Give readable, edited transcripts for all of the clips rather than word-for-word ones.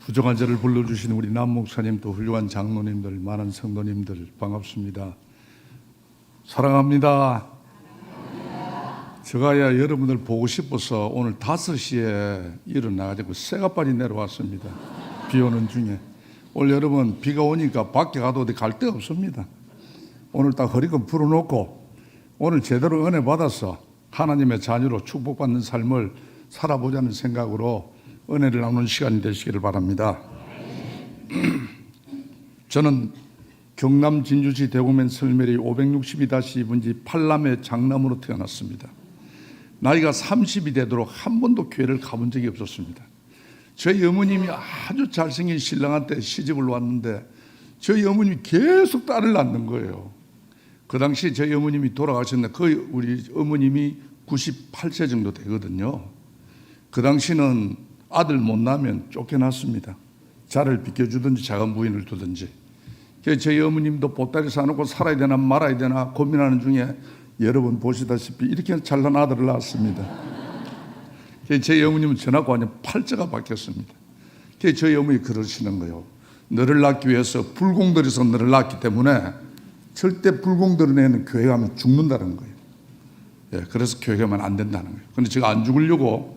부정한 자를 불러주신 우리 남 목사님, 또 훌륭한 장로님들, 많은 성도님들 반갑습니다. 사랑합니다. 제가야 여러분들 보고 싶어서 오늘 5시에 일어나가지고 새가빨리 내려왔습니다. 비 오는 중에. 오늘 여러분 비가 오니까 밖에 가도 어디 갈 데 없습니다. 오늘 딱 허리끈 풀어놓고 오늘 제대로 은혜 받아서 하나님의 자녀로 축복받는 삶을 살아보자는 생각으로 은혜를 나누는 시간이 되시기를 바랍니다. 저는 경남 진주시 대구면 설매리 562-2분지 8남의 장남으로 태어났습니다. 나이가 30이 되도록 한 번도 교회를 가본 적이 없었습니다. 저희 어머님이 아주 잘생긴 신랑한테 시집을 왔는데 저희 어머님이 계속 딸을 낳는 거예요. 그 당시 저희 어머님이 돌아가셨는데 거의 우리 어머님이 98세 정도 되거든요. 그 당시는 아들 못 낳으면 쫓겨났습니다. 자를 비켜주든지 작은 부인을 두든지. 그래서 저희 어머님도 보따리 사놓고 살아야 되나 말아야 되나 고민하는 중에 여러분 보시다시피 이렇게 잘난 아들을 낳았습니다. 그래서 저희 어머님은 전하고 완전 팔자가 바뀌었습니다. 그래서 저희 어머니 그러시는 거예요. 너를 낳기 위해서 불공들여서 너를 낳기 때문에 절대 불공들은 애는 교회 가면 죽는다는 거예요. 예, 그래서 교회 가면 안 된다는 거예요. 그런데 제가 안 죽으려고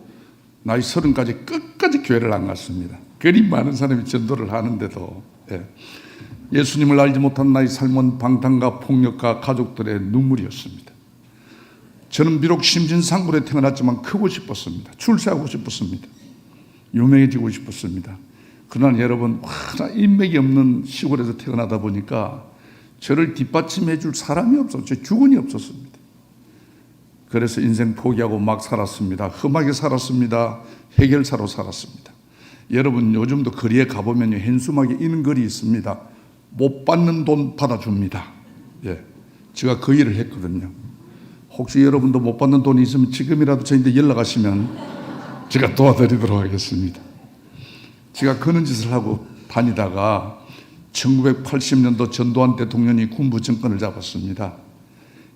나이 30까지 끝까지 교회를 안 갔습니다. 그리 많은 사람이 전도를 하는데도 예수님을 알지 못한 나의 삶은 방탕과 폭력과 가족들의 눈물이었습니다. 저는 비록 심진상굴에 태어났지만 크고 싶었습니다. 출세하고 싶었습니다. 유명해지고 싶었습니다. 그러나 여러분 인맥이 없는 시골에서 태어나다 보니까 저를 뒷받침해 줄 사람이 없었죠. 주군이 없었습니다. 그래서 인생 포기하고 막 살았습니다. 험하게 살았습니다. 해결사로 살았습니다. 여러분 요즘도 거리에 가보면 현수막에 이런 글이 있습니다. 못 받는 돈 받아줍니다. 예, 제가 그 일을 했거든요. 혹시 여러분도 못 받는 돈이 있으면 지금이라도 저한테 연락하시면 제가 도와드리도록 하겠습니다. 제가 그런 짓을 하고 다니다가 1980년도 전두환 대통령이 군부 정권을 잡았습니다.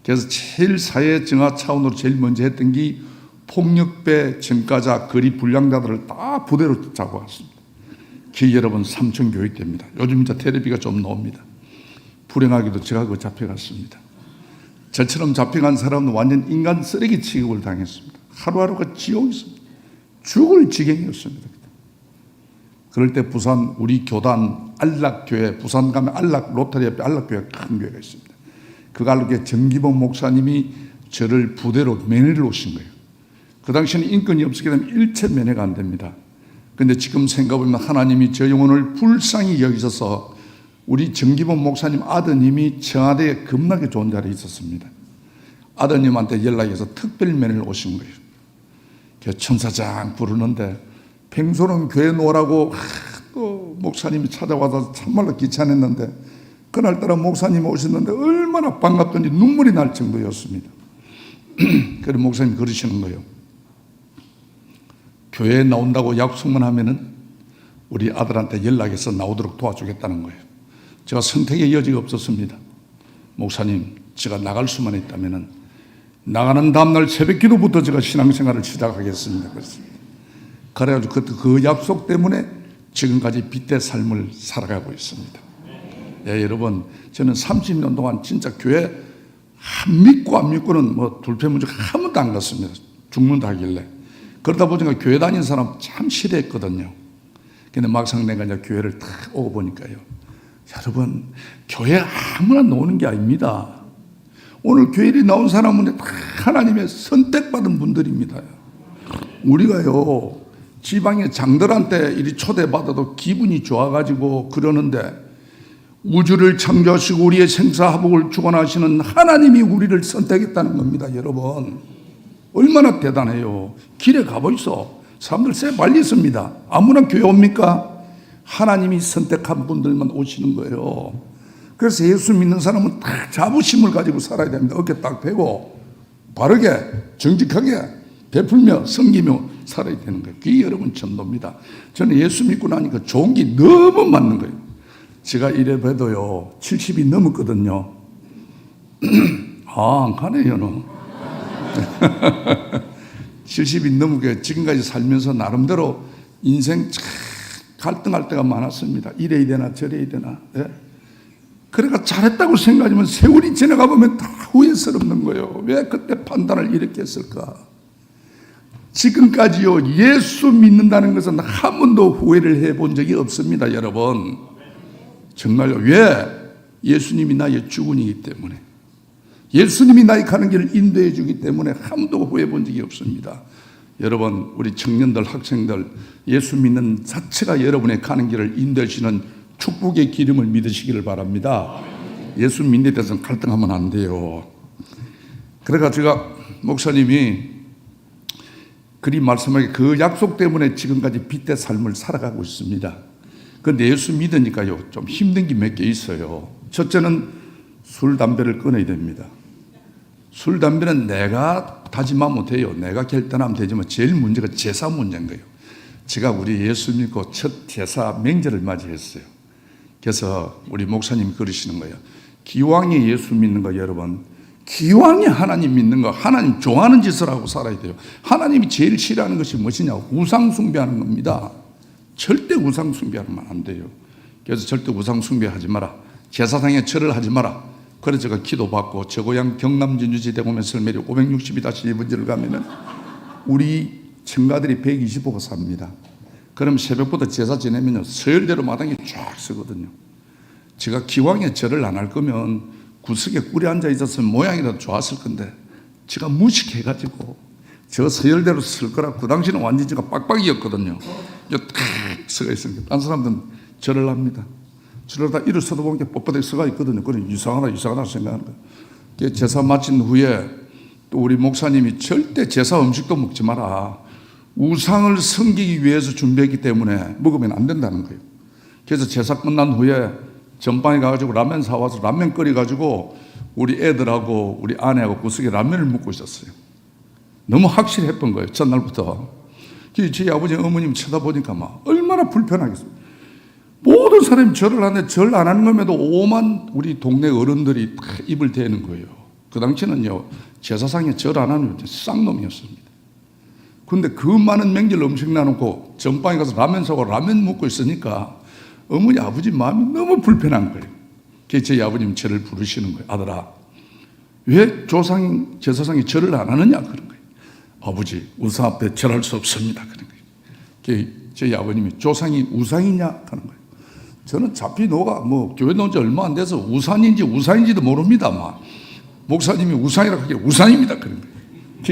그래서 제일 사회 정화 차원으로 제일 먼저 했던 게 폭력배, 전과자, 거리 불량자들을 다 부대로 잡아왔습니다. 그 여러분 삼천교육대입니다. 요즘 이제 텔레비가 좀 나옵니다. 불행하게도 제가 그 잡혀갔습니다. 저처럼 잡혀간 사람은 완전 인간 쓰레기 취급을 당했습니다. 하루하루가 지옥이었습니다. 죽을 지경이었습니다. 그럴 때 부산 우리 교단 안락교회, 부산 가면 안락 로터리 옆에 안락교회가 큰 교회가 있습니다. 그 갈록에 정기범 목사님이 저를 부대로 면회를 오신 거예요. 그 당시에는 인권이 없었기 때문에 일체 면회가 안 됩니다. 그런데 지금 생각해보면 하나님이 저 영혼을 불쌍히 여기셔서 우리 정기범 목사님 아드님이 청와대에 겁나게 좋은 자리에 있었습니다. 아드님한테 연락해서 특별 면회를 오신 거예요. 천사장 부르는데 평소는 교회 놓으라고 또 목사님이 찾아와서 참말로 귀찮았는데 그날따라 목사님 오셨는데 얼마나 반갑던지 눈물이 날 정도였습니다. 그래서 목사님 그러시는 거예요. 교회에 나온다고 약속만 하면은 우리 아들한테 연락해서 나오도록 도와주겠다는 거예요. 제가 선택의 여지가 없었습니다. 목사님, 제가 나갈 수만 있다면은 나가는 다음날 새벽 기도부터 제가 신앙생활을 시작하겠습니다. 그래가지고 그 약속 때문에 지금까지 빛의 삶을 살아가고 있습니다. 예, 여러분, 저는 30년 동안 진짜 교회 믿고 안 믿고는 뭐 불패문제 한 번도 안 갔습니다. 죽는다 하길래. 그러다 보니까 교회 다니는 사람 참 싫어했거든요. 근데 막상 내가 이제 교회를 딱 오고 보니까요. 여러분, 교회 아무나 나오는 게 아닙니다. 오늘 교회에 나온 사람은 다 하나님의 선택받은 분들입니다. 우리가요, 지방의 장들한테 이리 초대받아도 기분이 좋아가지고 그러는데 우주를 창조하시고 우리의 생사화복을 주관하시는 하나님이 우리를 선택했다는 겁니다. 여러분 얼마나 대단해요. 길에 가보이소. 사람들 새 말렸습니다. 아무나 교회 옵니까? 하나님이 선택한 분들만 오시는 거예요. 그래서 예수 믿는 사람은 딱 자부심을 가지고 살아야 됩니다. 어깨 딱 대고 바르게 정직하게 베풀며 섬기며 살아야 되는 거예요. 그게 여러분 전도입니다. 저는 예수 믿고 나니까 좋은 게 너무 맞는 거예요. 제가 이래 봬도요 70이 넘었거든요. 안 가네요 너. 70이 넘게 지금까지 살면서 나름대로 인생 참 갈등할 때가 많았습니다. 이래야 되나 저래야 되나. 예? 그러니까 잘했다고 생각하지만 세월이 지나가 보면 다 후회스럽는 거예요. 왜 그때 판단을 이렇게 했을까? 지금까지요, 예수 믿는다는 것은 한 번도 후회를 해본 적이 없습니다, 여러분. 정말요. 왜? 예수님이 나의 주군이기 때문에, 예수님이 나의 가는 길을 인도해 주기 때문에 한 번도 후회해 본 적이 없습니다. 여러분, 우리 청년들, 학생들, 예수 믿는 자체가 여러분의 가는 길을 인도해 주시는 축복의 기름을 믿으시기를 바랍니다. 예수 믿는 데 대해서는 갈등하면 안 돼요. 그러니까 제가 목사님이 그리 말씀하게 그 약속 때문에 지금까지 빛의 삶을 살아가고 있습니다. 그런데 예수 믿으니까요, 좀 힘든 게 몇 개 있어요. 첫째는 술, 담배를 끊어야 됩니다. 술, 담배는 내가 다짐하면 못해요. 내가 결단하면 되지만 제일 문제가 제사 문제인 거예요. 제가 우리 예수 믿고 첫 제사 명절을 맞이했어요. 그래서 우리 목사님이 그러시는 거예요. 기왕에 예수 믿는 거, 여러분, 기왕에 하나님 믿는 거, 하나님 좋아하는 짓을 하고 살아야 돼요. 하나님이 제일 싫어하는 것이 무엇이냐? 우상 숭배하는 겁니다. 절대 우상 숭배하면 안 돼요. 그래서 절대 우상 숭배하지 마라. 제사상에 절을 하지 마라. 그래서 제가 기도받고 저 고향 경남 진주시 대구면 설매리 562-2번지를 가면은 우리 청가들이 125가 삽니다. 그럼 새벽부터 제사 지내면요, 서열대로 마당에 쫙 서거든요. 제가 기왕에 절을 안 할 거면 구석에 꿀에 앉아 있었으면 모양이라도 좋았을 건데, 제가 무식해가지고 저 서열대로 쓸 거라. 그 당시는 완전히 제가 빡빡이였거든요. 탁 서가 있으니까 딴 사람들은 절을 합니다. 절을 다 일어서도 보니까 뻣뻣하게 서가 있거든요. 그래, 이상하다 생각하는 거예요. 제사 마친 후에 또 우리 목사님이 절대 제사 음식도 먹지 마라. 우상을 섬기기 위해서 준비했기 때문에 먹으면 안 된다는 거예요. 그래서 제사 끝난 후에 전방에 가가지고 라면 사와서 라면 끓여가지고 우리 애들하고 우리 아내하고 구석에 라면을 먹고 있었어요. 너무 확실했던 거예요, 첫날부터. 저희 아버지, 어머님 쳐다보니까 막 얼마나 불편하겠어요. 모든 사람이 절을 하는데 절 안 하는 것에도 오만 우리 동네 어른들이 다 입을 대는 거예요. 그 당시는요, 제사상에 절 안 하는 쌍놈이었습니다. 근데 그 많은 명절 음식 나놓고 전방에 가서 라면 사고 라면 먹고 있으니까 어머니, 아버지 마음이 너무 불편한 거예요. 그래서 저희 아버님 저를 부르시는 거예요. 아들아, 왜 제사상에 절을 안 하느냐? 그런 거예요. 아버지, 우상 앞에 절할 수 없습니다. 그런 거예요. 저희 아버님이 조상이 우상이냐? 하는 거예요. 저는 잡히 노가 교회 나온 지 얼마 안 돼서 우상인지도 모릅니다. 목사님이 우상이라고 하기에 우상입니다. 그런 거예요.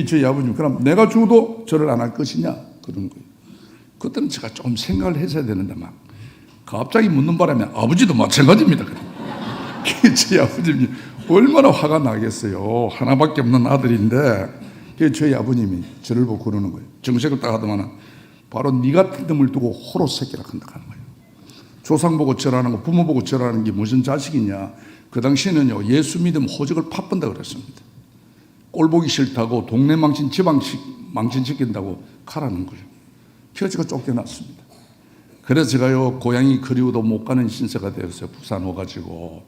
저희 아버님, 그럼 내가 죽어도 절을 안 할 것이냐? 그런 거예요. 그때는 제가 좀 생각을 했어야 되는데 갑자기 묻는 바람에 아버지도 마찬가지입니다. 저희 아버님이 얼마나 화가 나겠어요. 하나밖에 없는 아들인데. 저희 아버님이 저를 보고 그러는 거예요. 정색을 딱 하더만 바로 네 같은 놈을 두고 호로 새끼라 한다 하는 거예요. 조상 보고 절하는 거, 부모 보고 절하는 게 무슨 자식이냐. 그 당시에는요, 예수 믿으면 호적을 파본다 그랬습니다. 꼴 보기 싫다고 동네 망신, 지방 망신시킨다고 가라는 거예요. 그래서 제가 쫓겨났습니다. 그래서 제가요, 고향이 그리워도 못 가는 신세가 되었어요. 부산 와가지고.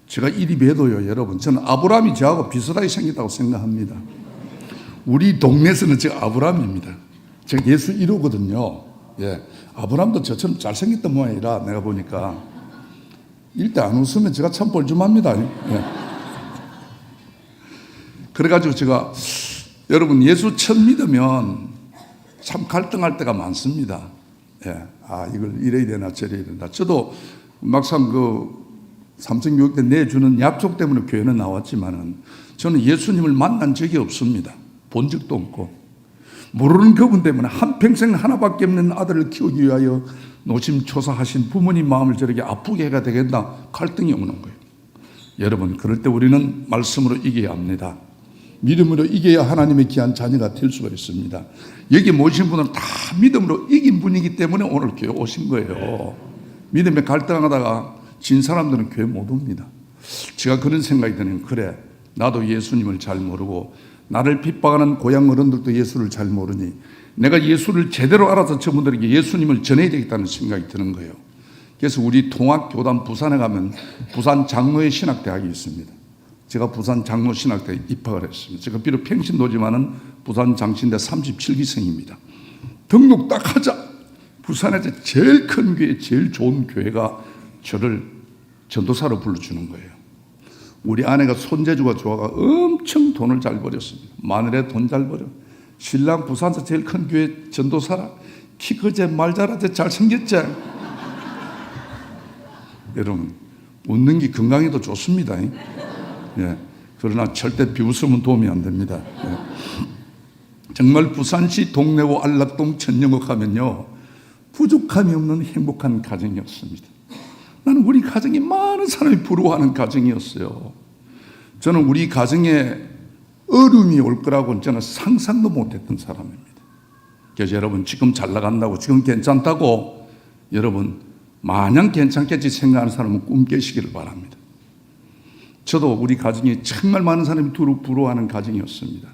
제가 이리 봬도요, 여러분, 저는 아브라함이 저하고 비슷하게 생겼다고 생각합니다. 우리 동네에서는 제가 아브라함입니다. 제가 예수 1호거든요. 예. 아브라함도 저처럼 잘생겼던 모양이라 내가 보니까. 이럴 때 안 웃으면 제가 참 뻘쭘합니다. 예. 그래가지고 제가, 여러분, 예수 처음 믿으면 참 갈등할 때가 많습니다. 예. 이걸 이래야 되나 저래야 되나. 저도 막상 삼성교육 때 내주는 약속 때문에 교회는 나왔지만은 저는 예수님을 만난 적이 없습니다. 본 적도 없고. 모르는 그분 때문에 한평생 하나밖에 없는 아들을 키우기 위하여 노심초사하신 부모님 마음을 저렇게 아프게 해가 되겠나, 갈등이 오는 거예요. 여러분, 그럴 때 우리는 말씀으로 이겨야 합니다. 믿음으로 이겨야 하나님의 귀한 자녀가 될 수가 있습니다. 여기 모신 분은 다 믿음으로 이긴 분이기 때문에 오늘 교회 오신 거예요. 믿음에 갈등하다가 진 사람들은 교회 못 옵니다. 제가 그런 생각이 드는, 그래, 나도 예수님을 잘 모르고 나를 핍박하는 고향 어른들도 예수를 잘 모르니 내가 예수를 제대로 알아서 저분들에게 예수님을 전해야 되겠다는 생각이 드는 거예요. 그래서 우리 통합교단 부산에 가면 부산 장로의 신학대학이 있습니다. 제가 부산 장로 신학대에 입학을 했습니다. 제가 비록 평신도지만은 부산 장신대 37기생입니다. 등록 딱 하자 부산에서 제일 큰 교회, 제일 좋은 교회가 저를 전도사로 불러주는 거예요. 우리 아내가 손재주가 좋아가 엄청 돈을 잘 벌였습니다. 마늘에 돈 잘 벌여. 신랑 부산에서 제일 큰 교회 전도사라. 키 크제, 말 잘하제, 잘생겼제. 여러분, 웃는 게 건강에도 좋습니다. 예. 그러나 절대 비웃으면 도움이 안 됩니다. 예. 정말 부산시 동래구 안락동 천영옥 하면요, 부족함이 없는 행복한 가정이었습니다. 나는 우리 가정이 많은 사람이 부러워하는 가정이었어요. 저는 우리 가정에 어려움이 올 거라고는 저는 상상도 못했던 사람입니다. 그래서 여러분, 지금 잘 나간다고, 지금 괜찮다고 여러분 마냥 괜찮겠지 생각하는 사람은 꿈 깨시기를 바랍니다. 저도 우리 가정에 정말 많은 사람이 부러워하는 가정이었습니다.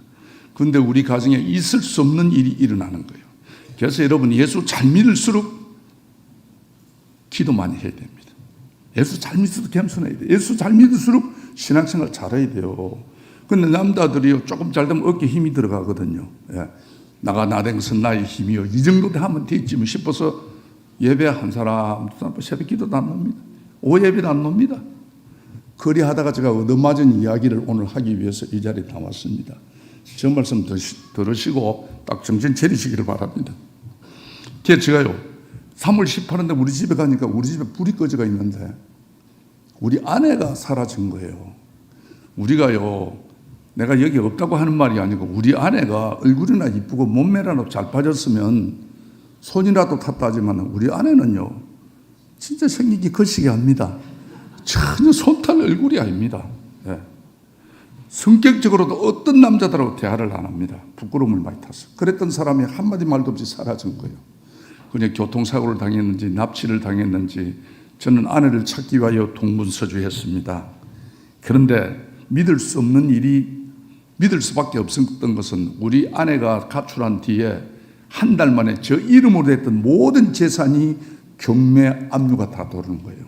그런데 우리 가정에 있을 수 없는 일이 일어나는 거예요. 그래서 여러분, 예수 잘 믿을수록 기도 많이 해야 됩니다. 예수 잘 믿을수록 겸손해야 돼요. 예수 잘 믿을수록 신앙생활 잘해야 돼요. 근데 남자들이요, 조금 잘 되면 어깨에 힘이 들어가거든요. 예. 나가 나된 것은 나의 힘이요, 이 정도 하면 되지 싶어서 예배 한 사람, 두 사람 새벽 기도도 안 놉니다. 오예배도 안 놉니다. 그리하다가 제가 얻어맞은 이야기를 오늘 하기 위해서 이 자리에 나왔습니다. 저 말씀 들으시고 딱 정신 차리시기를 바랍니다. 제가요, 3월 18일인데 우리 집에 가니까 우리 집에 불이 꺼져가 있는데 우리 아내가 사라진 거예요. 우리가요, 내가 여기 없다고 하는 말이 아니고 우리 아내가 얼굴이나 이쁘고 몸매라도 잘 빠졌으면 손이라도 탔다 하지만 우리 아내는요, 진짜 생기기 거시기 합니다. 전혀 손탈 얼굴이 아닙니다. 예. 성격적으로도 어떤 남자들하고 대화를 안 합니다. 부끄러움을 많이 탔어요. 그랬던 사람이 한마디 말도 없이 사라진 거예요. 그냥 교통사고를 당했는지 납치를 당했는지 저는 아내를 찾기 위하여 동분서주했습니다. 그런데 믿을 수 없는 일이 믿을 수밖에 없었던 것은 우리 아내가 가출한 뒤에 한 달 만에 저 이름으로 됐던 모든 재산이 경매 압류가 다 돌아오는 거예요.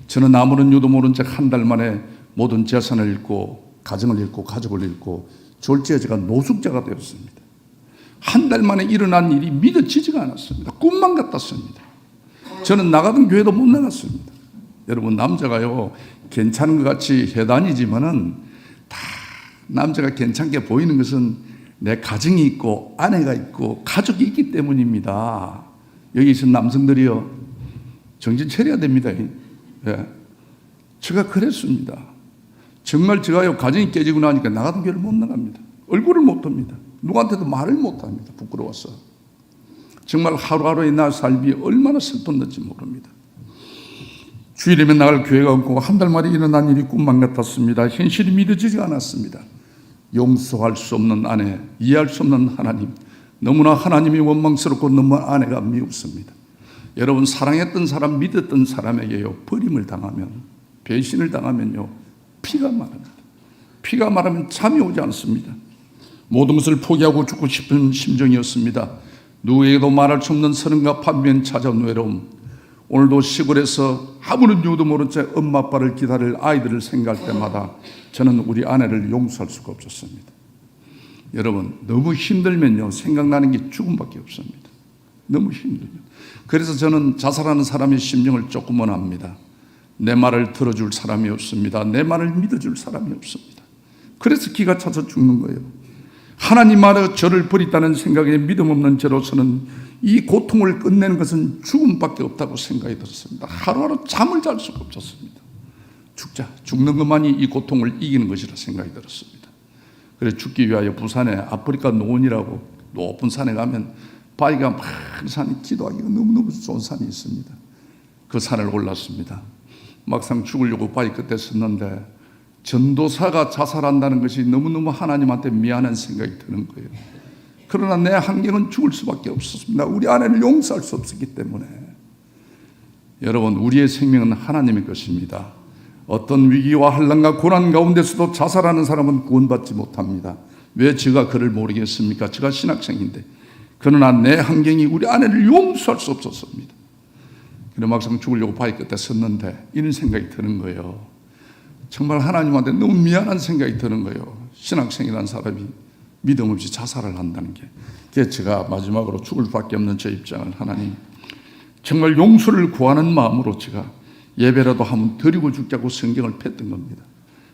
저는 아무런 이유도 모른 채 한 달 만에 모든 재산을 잃고 가정을 잃고 가족을 잃고 졸지에 제가 노숙자가 되었습니다. 한 달 만에 일어난 일이 믿어지지가 않았습니다. 꿈만 같았습니다. 저는 나가던 교회도 못 나갔습니다. 여러분, 남자가요, 괜찮은 것 같이 해다니지만은 다 남자가 괜찮게 보이는 것은 내 가정이 있고 아내가 있고 가족이 있기 때문입니다. 여기 있는 남성들이요, 정신 차려야 됩니다. 예. 제가 그랬습니다. 정말 제가요, 가정이 깨지고 나니까 나가던 교회를 못 나갑니다. 얼굴을 못 듭니다. 누구한테도 말을 못 합니다. 부끄러워서. 정말 하루하루의 나 삶이 얼마나 슬펐는지 모릅니다. 주일이면 나갈 교회가 없고 한 달 만에 일어난 일이 꿈만 같았습니다. 현실이 믿어지지 않았습니다. 용서할 수 없는 아내, 이해할 수 없는 하나님, 너무나 하나님이 원망스럽고 너무 아내가 미웠습니다. 여러분, 사랑했던 사람, 믿었던 사람에게요, 버림을 당하면, 배신을 당하면요, 피가 마릅니다. 피가 마르면 잠이 오지 않습니다. 모든 것을 포기하고 죽고 싶은 심정이었습니다. 누구에게도 말할 수 없는 서름과 판면 찾아온 외로움. 오늘도 시골에서 아무런 이유도 모른 채 엄마 아빠를 기다릴 아이들을 생각할 때마다 저는 우리 아내를 용서할 수가 없었습니다. 여러분, 너무 힘들면요, 생각나는 게 죽음밖에 없습니다. 너무 힘들면. 그래서 저는 자살하는 사람의 심정을 조금은 압니다. 내 말을 들어줄 사람이 없습니다. 내 말을 믿어줄 사람이 없습니다. 그래서 기가 차서 죽는 거예요. 하나님 안에 저를 버렸다는 생각에 믿음 없는 저로서는 이 고통을 끝내는 것은 죽음밖에 없다고 생각이 들었습니다. 하루하루 잠을 잘 수가 없었습니다. 죽자, 죽는 것만이 이 고통을 이기는 것이라 생각이 들었습니다. 그래서 죽기 위하여 부산에 아프리카 노원이라고 높은 산에 가면 바위가 많은 산이 기도하기가 너무너무 좋은 산이 있습니다. 그 산을 올랐습니다. 막상 죽으려고 바위 끝에 섰는데 전도사가 자살한다는 것이 너무너무 하나님한테 미안한 생각이 드는 거예요. 그러나 내 한계는 죽을 수밖에 없었습니다. 우리 아내를 용서할 수 없었기 때문에. 여러분, 우리의 생명은 하나님의 것입니다. 어떤 위기와 환난과 고난 가운데서도 자살하는 사람은 구원받지 못합니다. 왜 제가 그를 모르겠습니까? 제가 신학생인데. 그러나 내 환경이 우리 아내를 용서할 수 없었습니다. 그래 막상 죽으려고 바위 끝에 섰는데 이런 생각이 드는 거예요. 정말 하나님한테 너무 미안한 생각이 드는 거예요. 신학생이라는 사람이 믿음 없이 자살을 한다는 게. 그래서 제가 마지막으로 죽을 밖에 없는 제 입장을 하나님, 정말 용서를 구하는 마음으로 제가 예배라도 한번 드리고 죽자고 성경을 폈던 겁니다.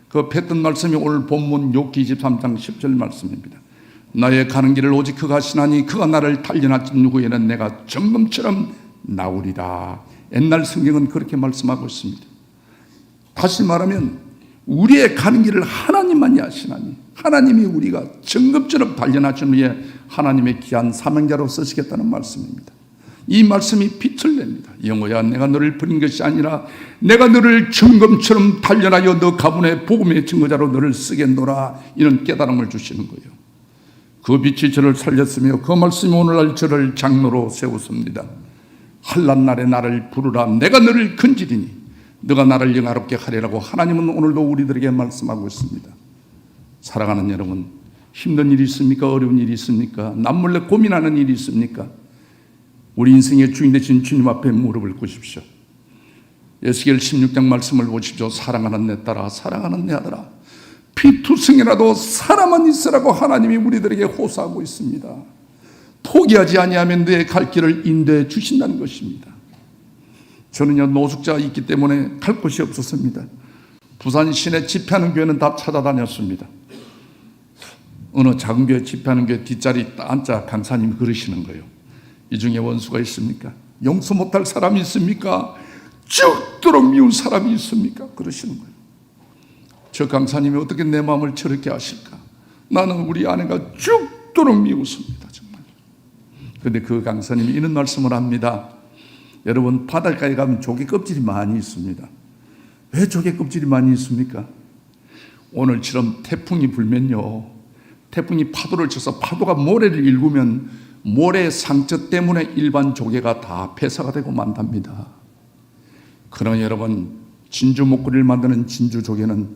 그 폈던 말씀이 오늘 본문 욥기 23장 10절 말씀입니다. 나의 가는 길을 오직 그가 아시나니 그가 나를 단련하신 후에는 내가 정금처럼 나오리라. 옛날 성경은 그렇게 말씀하고 있습니다. 다시 말하면 우리의 가는 길을 하나님만이 아시나니 하나님이 우리가 정금처럼 단련하신 후에 하나님의 귀한 사명자로 쓰시겠다는 말씀입니다. 이 말씀이 빛을 냅니다. 영호야, 내가 너를 버린 것이 아니라 내가 너를 정금처럼 단련하여 너 가문의 복음의 증거자로 너를 쓰겠노라. 이런 깨달음을 주시는 거예요. 그 빛이 저를 살렸으며 그 말씀이 오늘날 저를 장로로 세웠습니다. 환난 날에 나를 부르라. 내가 너를 건지리니 너가 나를 영화롭게 하리라고 하나님은 오늘도 우리들에게 말씀하고 있습니다. 사랑하는 여러분, 힘든 일이 있습니까? 어려운 일이 있습니까? 남몰래 고민하는 일이 있습니까? 우리 인생의 주인 되신 주님 앞에 무릎을 꿇으십시오. 에스겔 16장 말씀을 보십시오. 사랑하는 내 딸아, 사랑하는 내 아들아, 피투성이라도 살아만 있으라고 하나님이 우리들에게 호소하고 있습니다. 포기하지 아니하면 내 갈 길을 인도해 주신다는 것입니다. 저는요, 노숙자가 있기 때문에 갈 곳이 없었습니다. 부산 시내 집회하는 교회는 다 찾아다녔습니다. 어느 작은 교회 집회하는 교회 뒷자리 앉자 강사님이 그러시는 거예요. 이 중에 원수가 있습니까? 용서 못할 사람이 있습니까? 죽도록 미운 사람이 있습니까? 그러시는 거예요. 저 강사님이 어떻게 내 마음을 저렇게 아실까? 나는 우리 아내가 죽도록 미웠습니다. 정말. 그런데 그 강사님이 이런 말씀을 합니다. 여러분, 바닷가에 가면 조개 껍질이 많이 있습니다. 왜 조개 껍질이 많이 있습니까? 오늘처럼 태풍이 불면요, 태풍이 파도를 쳐서 파도가 모래를 일구면 모래 상처 때문에 일반 조개가 다 폐사가 되고 만답니다. 그러나 여러분, 진주 목걸이를 만드는 진주 조개는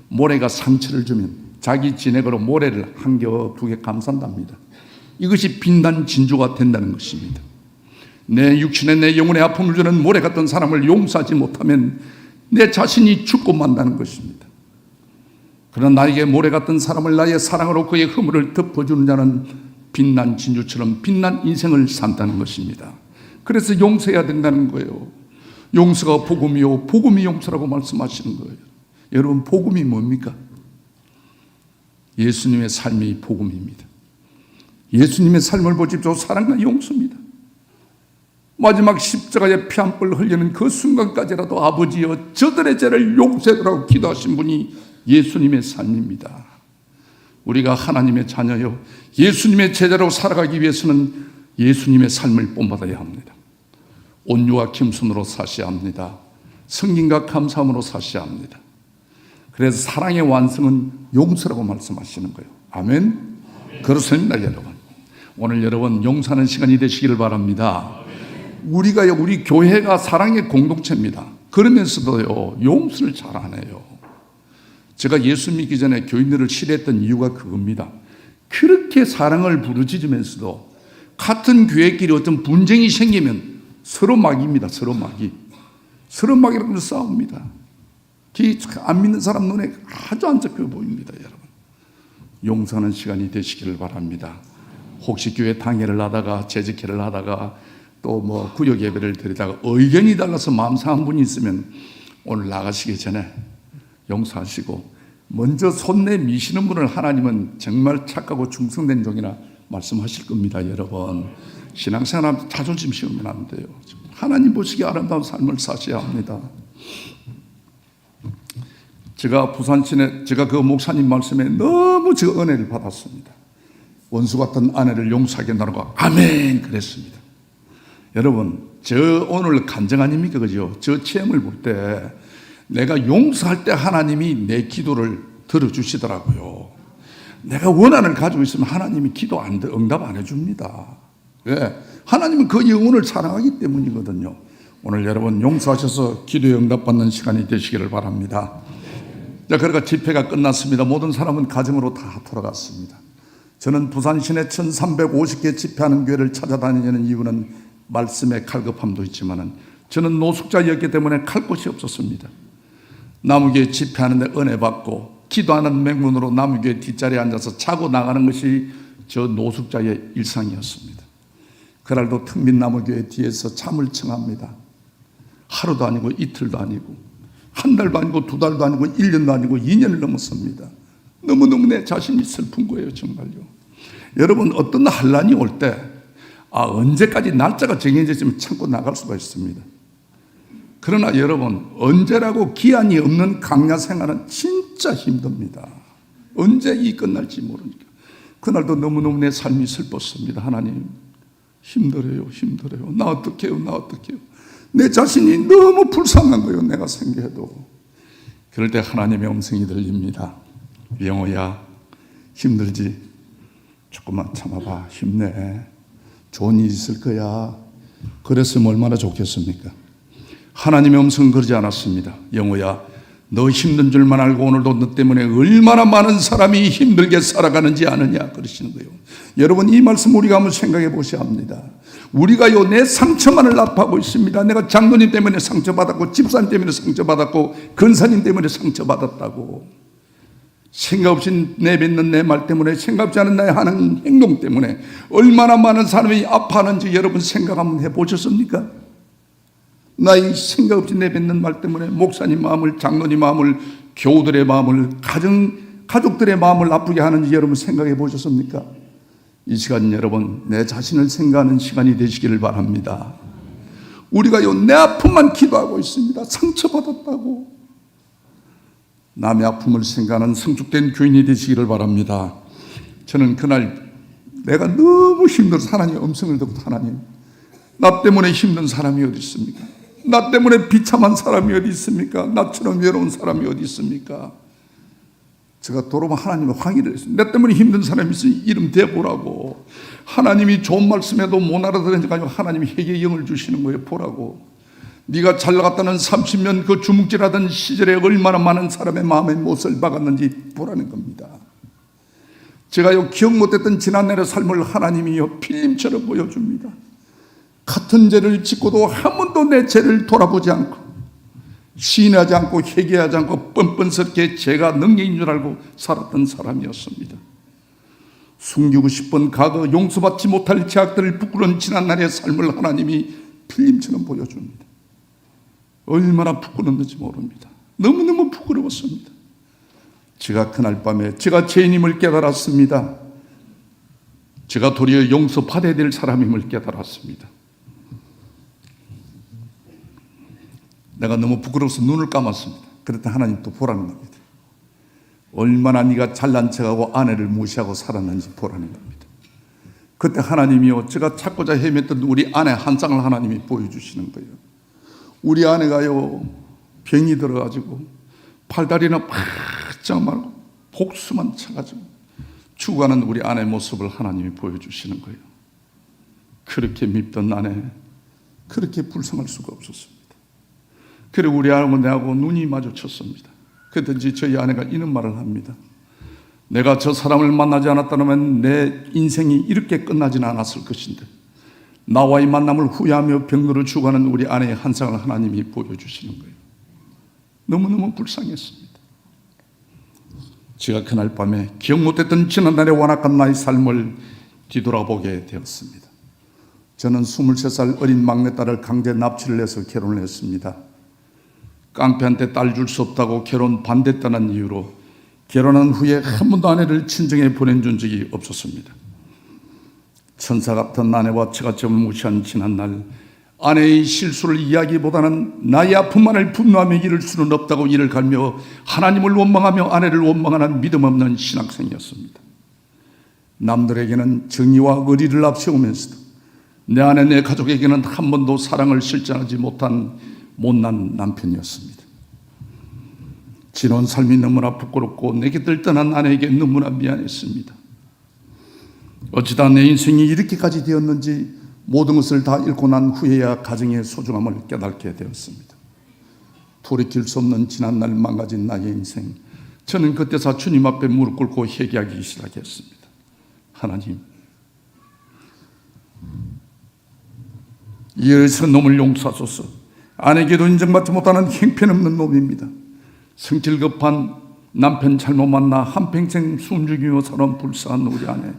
모래가 상처를 주면 자기 진액으로 모래를 한 겨 두 개 감싼답니다. 이것이 빛난 진주가 된다는 것입니다. 내 육신에 내 영혼에 아픔을 주는 모래 같은 사람을 용서하지 못하면 내 자신이 죽고 만다는 것입니다. 그러나 나에게 모래 같은 사람을 나의 사랑으로 그의 허물을 덮어주는 자는 빛난 진주처럼 빛난 인생을 산다는 것입니다. 그래서 용서해야 된다는 거예요. 용서가 복음이요, 복음이 용서라고 말씀하시는 거예요. 여러분, 복음이 뭡니까? 예수님의 삶이 복음입니다. 예수님의 삶을 보십시오. 사랑과 용서입니다. 마지막 십자가에 피 한 뿔 흘리는 그 순간까지라도 아버지여 저들의 죄를 용서해달라고 기도하신 분이 예수님의 삶입니다. 우리가 하나님의 자녀요, 예수님의 제자로 살아가기 위해서는 예수님의 삶을 본받아야 합니다. 온유와 겸손으로 사셔야 합니다. 성김과 감사함으로 사셔야 합니다. 그래서 사랑의 완성은 용서라고 말씀하시는 거예요. 아멘? 그렇습니다, 여러분. 오늘 여러분 용서하는 시간이 되시기를 바랍니다. 우리 교회가 사랑의 공동체입니다. 그러면서도요, 용서를 잘 안 해요. 제가 예수 믿기 전에 교인들을 싫어했던 이유가 그겁니다. 그렇게 사랑을 부르짖으면서도 같은 교회끼리 어떤 분쟁이 생기면 서로 막입니다. 서로 막이라고 싸웁니다. 안 믿는 사람 눈에 아주 안 잡혀 보입니다, 여러분. 용서하는 시간이 되시기를 바랍니다. 혹시 교회 당회를 하다가 재직회를 하다가 또 뭐 구역 예배를 드리다가 의견이 달라서 마음 상한 분이 있으면 오늘 나가시기 전에 용서하시고 먼저 손 내미시는 분을 하나님은 정말 착하고 충성된 종이라 말씀하실 겁니다. 여러분, 신앙생활하면 자존심 씌우면 안 돼요. 하나님 보시기에 아름다운 삶을 사셔야 합니다. 제가 부산시내 제가 그 목사님 말씀에 너무 저 은혜를 받았습니다. 원수 같은 아내를 용서하겠다고 아멘 그랬습니다. 여러분, 저 오늘 간증 아닙니까? 그죠? 저 체험을 볼 때 내가 용서할 때 하나님이 내 기도를 들어주시더라고요. 내가 원한을 가지고 있으면 하나님이 기도 응답 안 해줍니다. 왜? 하나님은 그 영혼을 사랑하기 때문이거든요. 오늘 여러분 용서하셔서 기도에 응답받는 시간이 되시기를 바랍니다. 자, 그러니까 집회가 끝났습니다. 모든 사람은 가정으로 다 돌아갔습니다. 저는 부산 시내 1350개 집회하는 교회를 찾아다니는 이유는 말씀의 갈급함도 있지만은 저는 노숙자였기 때문에 갈 곳이 없었습니다. 나무교회 집회하는데 은혜 받고 기도하는 맹문으로 나무교회 뒷자리에 앉아서 자고 나가는 것이 저 노숙자의 일상이었습니다. 그날도 특민나무교회 뒤에서 잠을 청합니다. 하루도 아니고 이틀도 아니고 한 달도 아니고 두 달도 아니고 1년도 아니고 2년을 넘었습니다. 너무너무 내 자신이 슬픈 거예요, 정말요. 여러분, 어떤 환란이 올 때 언제까지 날짜가 정해졌으면 참고 나갈 수가 있습니다. 그러나 여러분, 언제라고 기한이 없는 강야 생활은 진짜 힘듭니다. 언제 이 끝날지 모르니까. 그날도 너무너무 내 삶이 슬펐습니다. 하나님, 힘들어요. 나 어떡해요. 내 자신이 너무 불쌍한 거예요, 내가 생각해도. 그럴 때 하나님의 음성이 들립니다. 영호야, 힘들지? 조금만 참아봐. 힘내. 좋은 일 있을 거야. 그랬으면 얼마나 좋겠습니까? 하나님의 음성은 그러지 않았습니다. 영호야, 너 힘든 줄만 알고 오늘도 너 때문에 얼마나 많은 사람이 힘들게 살아가는지 아느냐, 그러시는 거예요. 여러분, 이 말씀 우리가 한번 생각해 보셔야 합니다. 우리가요, 내 상처만을 아파하고 있습니다. 내가 장로님 때문에 상처받았고, 집사님 때문에 상처받았고, 근사님 때문에 상처받았다고. 생각 없이 내뱉는 내 말 때문에, 생각 없지 않은 나의 하는 행동 때문에 얼마나 많은 사람이 아파하는지 여러분 생각 한번 해보셨습니까? 나의 생각 없이 내뱉는 말 때문에 목사님 마음을, 장로님 마음을, 교우들의 마음을, 가족들의 마음을 아프게 하는지 여러분 생각해 보셨습니까? 이 시간 여러분, 내 자신을 생각하는 시간이 되시기를 바랍니다. 우리가요, 내 아픔만 기도하고 있습니다. 상처받았다고. 남의 아픔을 생각하는 성숙된 교인이 되시기를 바랍니다. 저는 그날 내가 너무 힘들어서 하나님의 음성을 듣고, 하나님, 나 때문에 힘든 사람이 어디 있습니까? 나 때문에 비참한 사람이 어디 있습니까? 나처럼 외로운 사람이 어디 있습니까? 제가 돌아보면 하나님의 항의를 했습니다. 내 때문에 힘든 사람이 있으니 이름 대보라고. 하나님이 좋은 말씀해도 못 알아들으니까 하나님이 회개의 영을 주시는 거예요. 보라고. 네가 잘 나갔다는 30년 그 주묵질하던 시절에 얼마나 많은 사람의 마음에 못을 박았는지 보라는 겁니다. 제가요, 기억 못했던 지난날의 삶을 하나님이요, 필름처럼 보여줍니다. 같은 죄를 짓고도 한 번도 내 죄를 돌아보지 않고, 시인하지 않고, 회개하지 않고, 뻔뻔스럽게 제가 능력인 줄 알고 살았던 사람이었습니다. 숨기고 싶은 과거, 용서받지 못할 죄악들을 부끄러운 지난날의 삶을 하나님이 필름처럼 보여줍니다. 얼마나 부끄러웠는지 모릅니다. 너무너무 부끄러웠습니다. 제가 그날 밤에 제가 죄인임을 깨달았습니다. 제가 도리어 용서받아야 될 사람임을 깨달았습니다. 내가 너무 부끄러워서 눈을 감았습니다. 그랬더니 하나님 또 보라는 겁니다. 얼마나 네가 잘난 척하고 아내를 무시하고 살았는지 보라는 겁니다. 그때 하나님이요, 제가 찾고자 헤맸던 우리 아내 한 쌍을 하나님이 보여주시는 거예요. 우리 아내가요, 병이 들어가지고 팔다리는 바짝 말고 복수만 차가지고 죽어가는 우리 아내의 모습을 하나님이 보여주시는 거예요. 그렇게 밉던 아내, 그렇게 불쌍할 수가 없었습니다. 그리고 우리 아내하고 내하고 눈이 마주쳤습니다. 그랬더니 저희 아내가 이런 말을 합니다. 내가 저 사람을 만나지 않았다면 내 인생이 이렇게 끝나지는 않았을 것인데, 나와의 만남을 후회하며 병들어 죽어가는 우리 아내의 한 쌍을 하나님이 보여주시는 거예요. 너무너무 불쌍했습니다. 제가 그날 밤에 기억 못했던 지난날의 완악한 나의 삶을 뒤돌아보게 되었습니다. 저는 23살 어린 막내딸을 강제 납치를 해서 결혼을 했습니다. 깡패한테 딸 줄 수 없다고 결혼 반대했다는 이유로 결혼한 후에 한 번도 아내를 친정에 보내준 적이 없었습니다. 천사 같은 아내와 처갓집을 무시한 지난날, 아내의 실수를 이야기보다는 나의 아픔만을 분노하며 이를 수는 없다고 이를 갈며 하나님을 원망하며 아내를 원망하는 믿음 없는 신학생이었습니다. 남들에게는 정의와 의리를 앞세우면서도 내 아내, 내 가족에게는 한 번도 사랑을 실천하지 못한 못난 남편이었습니다. 지나온 삶이 너무나 부끄럽고 내 곁을 떠난 아내에게 너무나 미안했습니다. 어찌다 내 인생이 이렇게까지 되었는지 모든 것을 다 잃고 난 후에야 가정의 소중함을 깨닫게 되었습니다. 돌이킬 수 없는 지난날 망가진 나의 인생, 저는 그때서 주님 앞에 무릎 꿇고 회개하기 시작했습니다. 하나님, 이 어리석은 놈을 용서하소서. 아내에게도 인정받지 못하는 형편없는 놈입니다. 성질 급한 남편 잘못 만나 한평생 숨죽이며 살아온 불쌍한 우리 아내,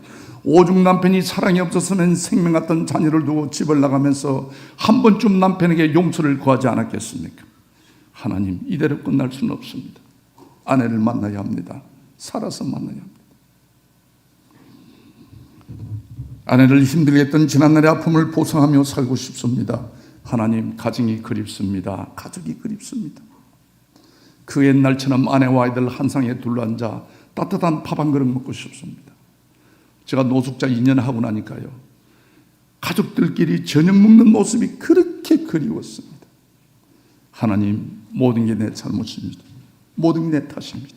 오죽 남편이 사랑이 없었으면 생명 같던 자녀를 두고 집을 나가면서 한 번쯤 남편에게 용서를 구하지 않았겠습니까? 하나님, 이대로 끝날 수는 없습니다. 아내를 만나야 합니다. 살아서 만나야 합니다. 아내를 힘들게 했던 지난날의 아픔을 보상하며 살고 싶습니다. 하나님, 가정이 그립습니다. 가족이 그립습니다. 그 옛날처럼 아내와 아이들 한 상에 둘러앉아 따뜻한 밥 한 그릇 먹고 싶습니다. 제가 노숙자 2년 하고 나니까요, 가족들끼리 저녁 먹는 모습이 그렇게 그리웠습니다. 하나님, 모든 게 내 잘못입니다. 모든 게 내 탓입니다.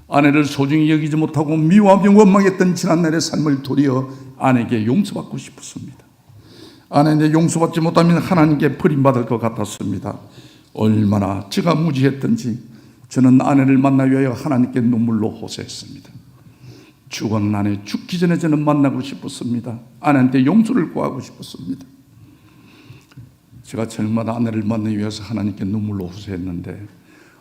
아내를 소중히 여기지 못하고 미워하며 원망했던 지난날의 삶을 도리어 아내에게 용서받고 싶었습니다. 아내에게 용서받지 못하면 하나님께 버림받을 것 같았습니다. 얼마나 제가 무지했던지 저는 아내를 만나기 위하여 하나님께 눈물로 호소했습니다. 죽은 아내 죽기 전에 저는 만나고 싶었습니다. 아내한테 용서를 구하고 싶었습니다. 제가 저녁마다 아내를 만나기 위해서 하나님께 눈물로 호소했는데,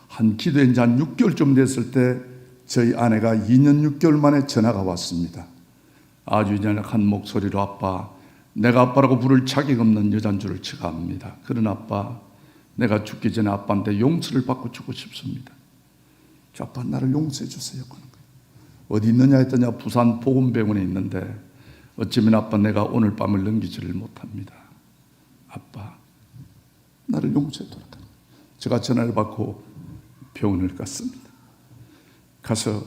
한 기도한 지 한 6개월쯤 됐을 때 저희 아내가 2년 6개월 만에 전화가 왔습니다. 아주 연약한 목소리로, 아빠, 내가 아빠라고 부를 자격 없는 여잔 줄을 제가 압니다. 그런 아빠, 내가 죽기 전에 아빠한테 용서를 받고 죽고 싶습니다. 저 아빠, 나를 용서해 주세요. 어디 있느냐 했더니 부산 보건병원에 있는데, 어쩌면 아빠 내가 오늘 밤을 넘기지를 못합니다. 아빠, 나를 용서해 달라. 제가 전화를 받고 병원을 갔습니다. 가서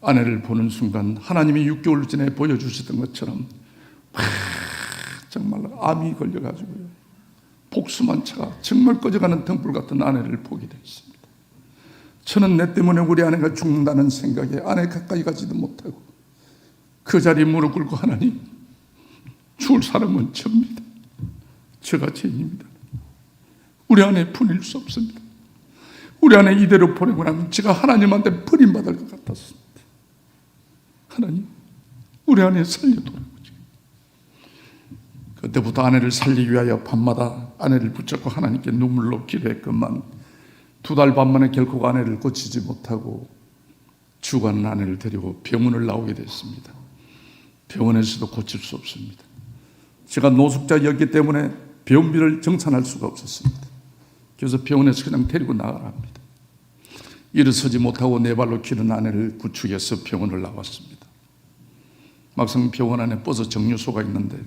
아내를 보는 순간 하나님이 6개월 전에 보여주셨던 것처럼 정말 암이 걸려가지고요, 복수만 차가 정말 꺼져가는 등불 같은 아내를 보게 되었습니다. 저는 내 때문에 우리 아내가 죽는다는 생각에 아내 가까이 가지도 못하고 그 자리에 무릎 꿇고, 하나님, 죽을 사람은 접니다. 제가 죄인입니다. 우리 아내 분일 수 없습니다. 우리 아내 이대로 보내고 나면 제가 하나님한테 버림받을 것 같았습니다. 하나님, 우리 아내 살려달라고. 그때부터 아내를 살리기 위하여 밤마다 아내를 붙잡고 하나님께 눈물로 기도했건만 2달 반 만에 결코 아내를 고치지 못하고 죽어가는 아내를 데리고 병원을 나오게 됐습니다. 병원에서도 고칠 수 없습니다. 제가 노숙자였기 때문에 병비를 정산할 수가 없었습니다. 그래서 병원에서 그냥 데리고 나가라 합니다. 일어서지 못하고 네 발로 기는 아내를 구축해서 병원을 나왔습니다. 막상 병원 안에 버스 정류소가 있는데,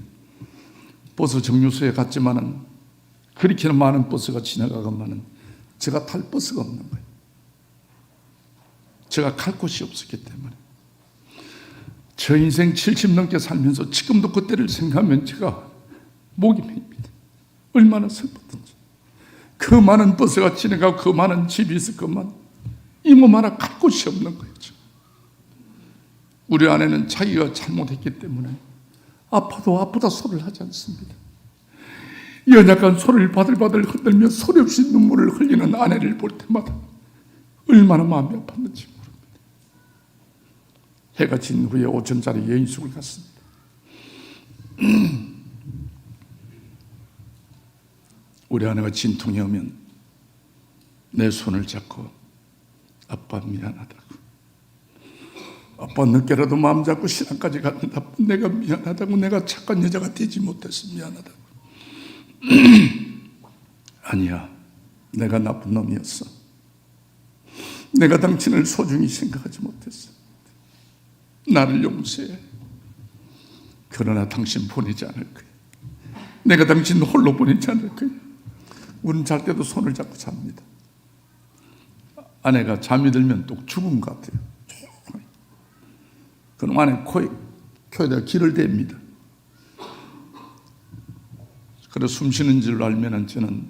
버스 정류소에 갔지만은 그렇게는 많은 버스가 지나가건만은 제가 탈 버스가 없는 거예요. 제가 갈 곳이 없었기 때문에. 저 인생 70 넘게 살면서 지금도 그때를 생각하면 제가 목이 메입니다. 얼마나 슬펐던지. 그 많은 버스가 지나가고 그 많은 집이 있을 것만 이 몸 하나 갈 곳이 없는 거였죠. 우리 아내는 자기가 잘못했기 때문에 아파도 아프다 소리를 하지 않습니다. 연약한 소리를 바들바들 흔들며 소리 없이 눈물을 흘리는 아내를 볼 때마다 얼마나 마음이 아팠는지 모릅니다. 해가 진 후에 5천짜리 여인숙을 갔습니다. 우리 아내가 진통이 오면 내 손을 잡고, 아빠 미안하다고, 아빠 늦게라도 마음 잡고 신앙까지 갔는데 내가 미안하다고, 내가 착한 여자가 되지 못해서 미안하다고. 아니야, 내가 나쁜 놈이었어. 내가 당신을 소중히 생각하지 못했어. 나를 용서해. 그러나 당신 보내지 않을 거야. 내가 당신 홀로 보내지 않을 거야. 우리는 잘 때도 손을 잡고 잡니다. 아내가 잠이 들면 또 죽은 것 같아요. 그럼 아내 코에다 기를 댑니다. 그래서 숨 쉬는 줄 알면 저는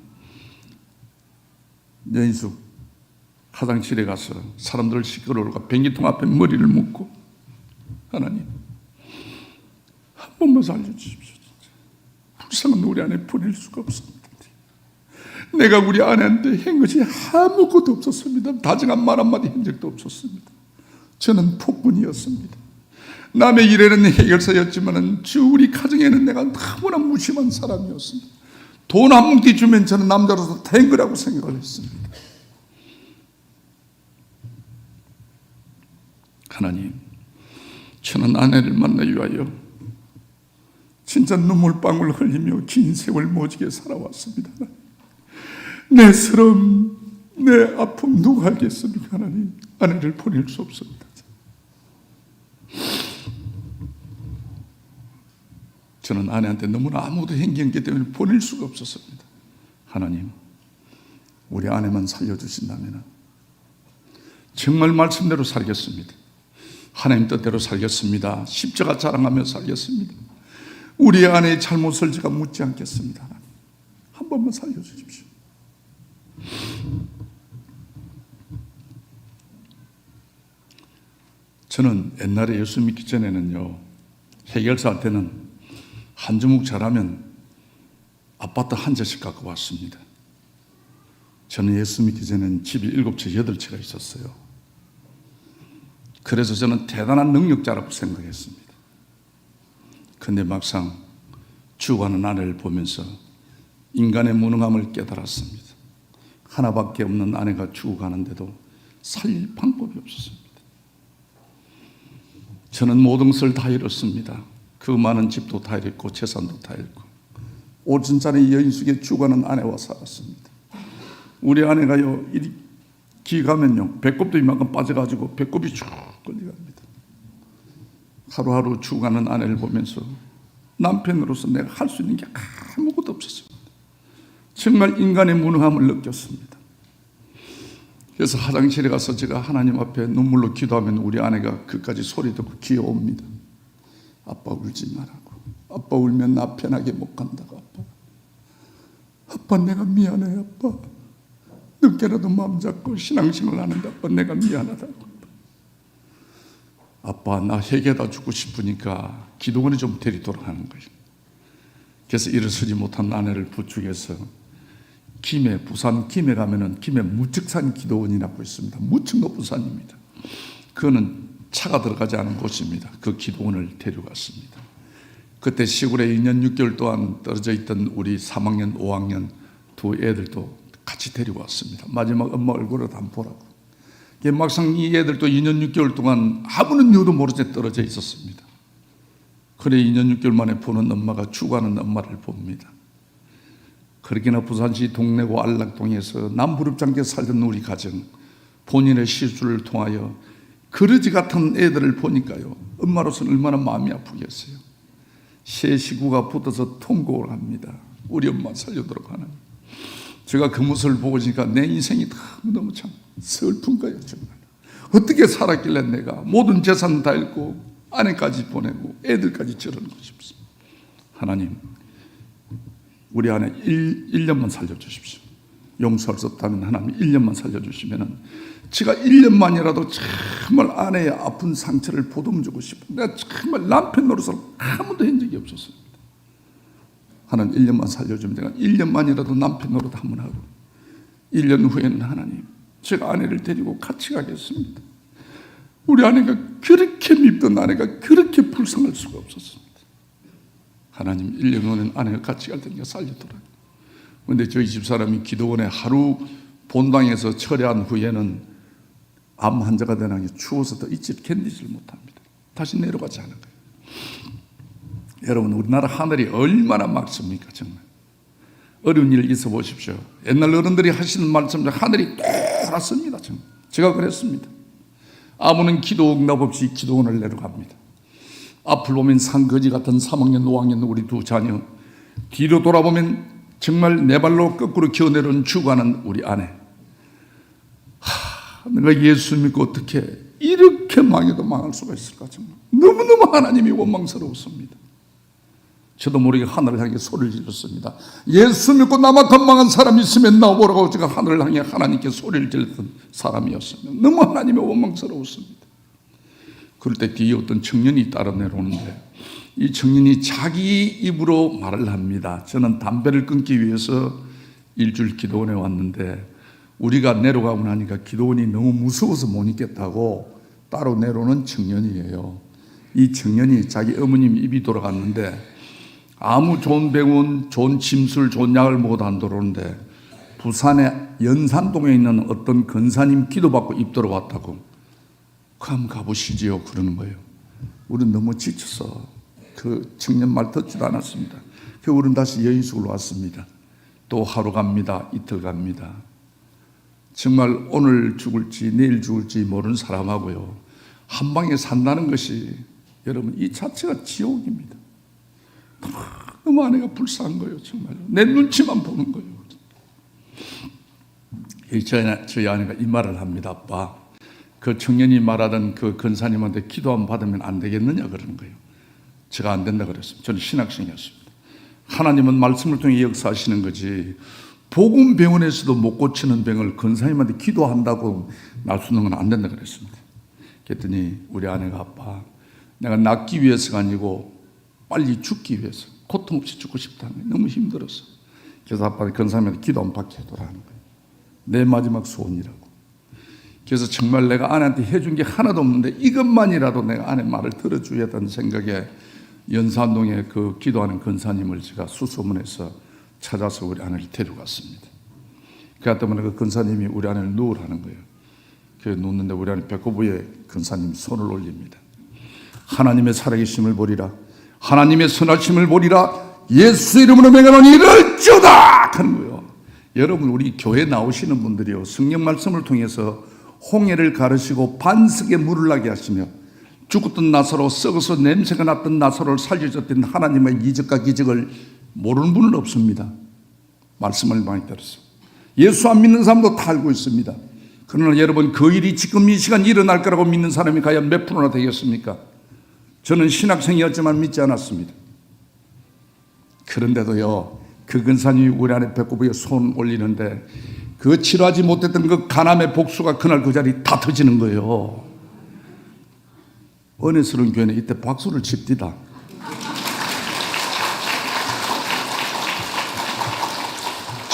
여인숙 화장실에 가서 사람들 시끄러울까 변기통 앞에 머리를 묶고, 하나님, 한 번만 살려주십시오. 불쌍한 우리 아내 보낼 수가 없습니다. 내가 우리 아내한테 한 것이 아무것도 없었습니다. 다정한 말 한마디 한 적도 없었습니다. 저는 폭군이었습니다. 남의 일에는 해결사였지만 우리 가정에는 내가 너무나 무심한 사람이었습니다. 돈 한 뭉티 주면 저는 남자로서 된 거라고 생각을 했습니다. 하나님, 저는 아내를 만나기 위하여 진짜 눈물방울 흘리며 긴 세월 모지게 살아왔습니다. 내 서름, 내 아픔 누가 알겠습니까? 하나님, 아내를 보낼 수 없습니다. 저는 아내한테 너무나 아무도 행기했기 때문에 보낼 수가 없었습니다. 하나님, 우리 아내만 살려주신다면 정말 말씀대로 살겠습니다. 하나님 뜻대로 살겠습니다. 십자가 자랑하며 살겠습니다. 우리 아내의 잘못을 제가 묻지 않겠습니다. 한 번만 살려주십시오. 저는 옛날에 예수 믿기 전에는요, 해결사 할 때는 한 주먹 잘하면 아파트 한 채씩 갖고 왔습니다. 저는 예수 믿기 전에는 집이 7채, 8채가 있었어요. 그래서 저는 대단한 능력자라고 생각했습니다. 그런데 막상 죽어가는 아내를 보면서 인간의 무능함을 깨달았습니다. 하나밖에 없는 아내가 죽어가는데도 살릴 방법이 없었습니다. 저는 모든 것을 다 잃었습니다. 그 많은 집도 다 잃고 재산도 다 잃고 오천짜리 여인 속에 죽어가는 아내와 살았습니다. 우리 아내가요, 기 가면요, 배꼽도 이만큼 빠져가지고 배꼽이 쭉 끌려갑니다. 하루하루 죽어가는 아내를 보면서 남편으로서 내가 할 수 있는 게 아무것도 없었습니다. 정말 인간의 무능함을 느꼈습니다. 그래서 화장실에 가서 제가 하나님 앞에 눈물로 기도하면 우리 아내가 그까지 소리 듣고 기어옵니다. 아빠 울지 말라고. 아빠 울면 나 편하게 못 간다고. 아빠 내가 미안해. 아빠 늦게라도 마음 잡고 신앙생활 하는데 아빠 내가 미안하다고. 아빠 나 회개다 죽고 싶으니까 기도원에 좀 데리도록 하는 거예요. 그래서 일어서지 못한 아내를 부축해서 김해, 부산 김해 가면은 김해 무측산 기도원이라고 있습니다. 무척 높은 산입니다. 그거는 차가 들어가지 않은 곳입니다. 그 기도원을 데려갔습니다. 그때 시골에 2년 6개월 동안 떨어져 있던 우리 3학년, 5학년 두 애들도 같이 데리고 왔습니다. 마지막 엄마 얼굴을 한번 보라고. 막상 이 애들도 2년 6개월 동안 아무런 이유도 모른 채 떨어져 있었습니다. 그래 2년 6개월 만에 보는 엄마가 죽어가는 엄마를 봅니다. 그렇게나 부산시 동래구 안락동에서 남부릅장께 살던 우리 가정, 본인의 실수를 통하여 그러지 같은 애들을 보니까요, 엄마로서는 얼마나 마음이 아프겠어요. 세 식구가 붙어서 통곡을 합니다. 우리 엄마 살려도록 하는. 제가 그 모습을 보고 있으니까 내 인생이 너무 참 슬픈 거예요. 정말 어떻게 살았길래 내가 모든 재산 다 잃고 아내까지 보내고 애들까지 저러는가 싶습니다. 하나님, 우리 아내 1년만 살려주십시오. 용서할 수 없다면 하나님 1년만 살려주시면 제가 1년만이라도 정말 아내의 아픈 상처를 보듬어주고 싶어요. 내가 정말 남편 노릇을 아무도 한 적이 없었습니다. 하나님 1년만 살려주면 제가 1년만이라도 남편 노릇 한번 하고 1년 후에는 하나님 제가 아내를 데리고 같이 가겠습니다. 우리 아내가 그렇게 밉던 아내가 그렇게 불쌍할 수가 없었습니다. 하나님 1년 후에는 아내가 같이 갈 테니까 살려더라고요. 그런데 저희 집사람이 기도원에 하루 본당에서 철회한 후에는 암 환자가 되는 게 추워서 더 잊지 견디질 못합니다. 다시 내려가지 않은 거예요. 여러분 우리나라 하늘이 얼마나 맑습니까? 정말 어려운 일 있어 보십시오. 옛날 어른들이 하시는 말씀대로 하늘이 노랗습니다. 정말 제가 그랬습니다. 아무는 기도 응답 없이 기도원을 내려갑니다. 앞을 보면 산거지 같은 3학년 5학년 우리 두 자녀, 뒤로 돌아보면 정말 내 발로 거꾸로 기어내려온 죽어가는 우리 아내. 내가 예수 믿고 어떻게 이렇게 망해도 망할 수가 있을까? 정말 너무너무 하나님이 원망스러웠습니다. 저도 모르게 하늘을 향해 소리를 질렀습니다. 예수 믿고 나만큼 망한 사람이 있으면 나오라고 제가 하늘을 향해 하나님께 소리를 질렀던 사람이었습니다. 너무 하나님이 원망스러웠습니다. 그럴 때 뒤에 어떤 청년이 따라 내려오는데 이 청년이 자기 입으로 말을 합니다. 저는 담배를 끊기 위해서 일주일 기도원에 왔는데 우리가 내려가고 나니까 기도원이 너무 무서워서 못 있겠다고 따로 내려오는 청년이에요. 이 청년이 자기 어머님 입이 돌아갔는데 아무 좋은 병원, 좋은 침술, 좋은 약을 먹어도 안 들어오는데 부산의 연산동에 있는 어떤 근사님 기도받고 입 들어왔다고. 그럼 가보시지요. 그러는 거예요. 우리는 너무 지쳐서 그 청년 말 듣지도 않았습니다. 우리는 다시 여인숙으로 왔습니다. 또 하루 갑니다. 이틀 갑니다. 정말 오늘 죽을지 내일 죽을지 모르는 사람하고요, 한 방에 산다는 것이 여러분 이 자체가 지옥입니다. 너무 아내가 불쌍한 거예요. 정말 내 눈치만 보는 거예요. 저희 아내가 이 말을 합니다. 아빠, 그 청년이 말하던 그 권사님한테 기도 한번 받으면 안 되겠느냐 그러는 거예요. 제가 안 된다 그랬습니다. 저는 신학생이었습니다. 하나님은 말씀을 통해 역사하시는 거지, 복음병원에서도 못 고치는 병을 권사님한테 기도한다고 놔두는 건 안 된다 그랬습니다. 그랬더니 우리 아내가, 아빠, 내가 낫기 위해서가 아니고 빨리 죽기 위해서, 고통 없이 죽고 싶다는 거예요. 너무 힘들어서. 그래서 아빠가 권사님한테 기도 한번 받게 해도라는 거예요. 내 마지막 소원이라고. 그래서 정말 내가 아내한테 해준 게 하나도 없는데 이것만이라도 내가 아내 말을 들어줘야겠다는 생각에 연산동에 그 기도하는 권사님을 제가 수소문해서 찾아서 우리 아내를 데려갔습니다. 그것 때문에 그 권사님이 우리 아내를 누우라는 거예요. 그래서 누웠는데 우리 아내 배꼽 위에 권사님 손을 올립니다. 하나님의 살아계심을 보리라, 하나님의 선하심을 보리라, 예수 이름으로 명하노니 이를지어다 하는 거예요. 여러분, 우리 교회 나오시는 분들이요, 성경 말씀을 통해서 홍해를 가르시고 반석에 물을 나게 하시며 죽었던 나사로, 썩어서 냄새가 났던 나사로를 살려줬던 하나님의 이적과 기적을 모르는 분은 없습니다. 말씀을 많이 들었어요. 예수 안 믿는 사람도 다 알고 있습니다. 그러나 여러분, 그 일이 지금 이 시간 일어날 거라고 믿는 사람이 과연 몇 프로나 되겠습니까? 저는 신학생이었지만 믿지 않았습니다. 그런데도요, 그 근사님이 우리 안에 배꼽에 손 올리는데 그 치료하지 못했던 그 간암의 복수가 그날 그 자리 다 터지는 거예요. 은혜스러운 교회는 이때 박수를 칩디다.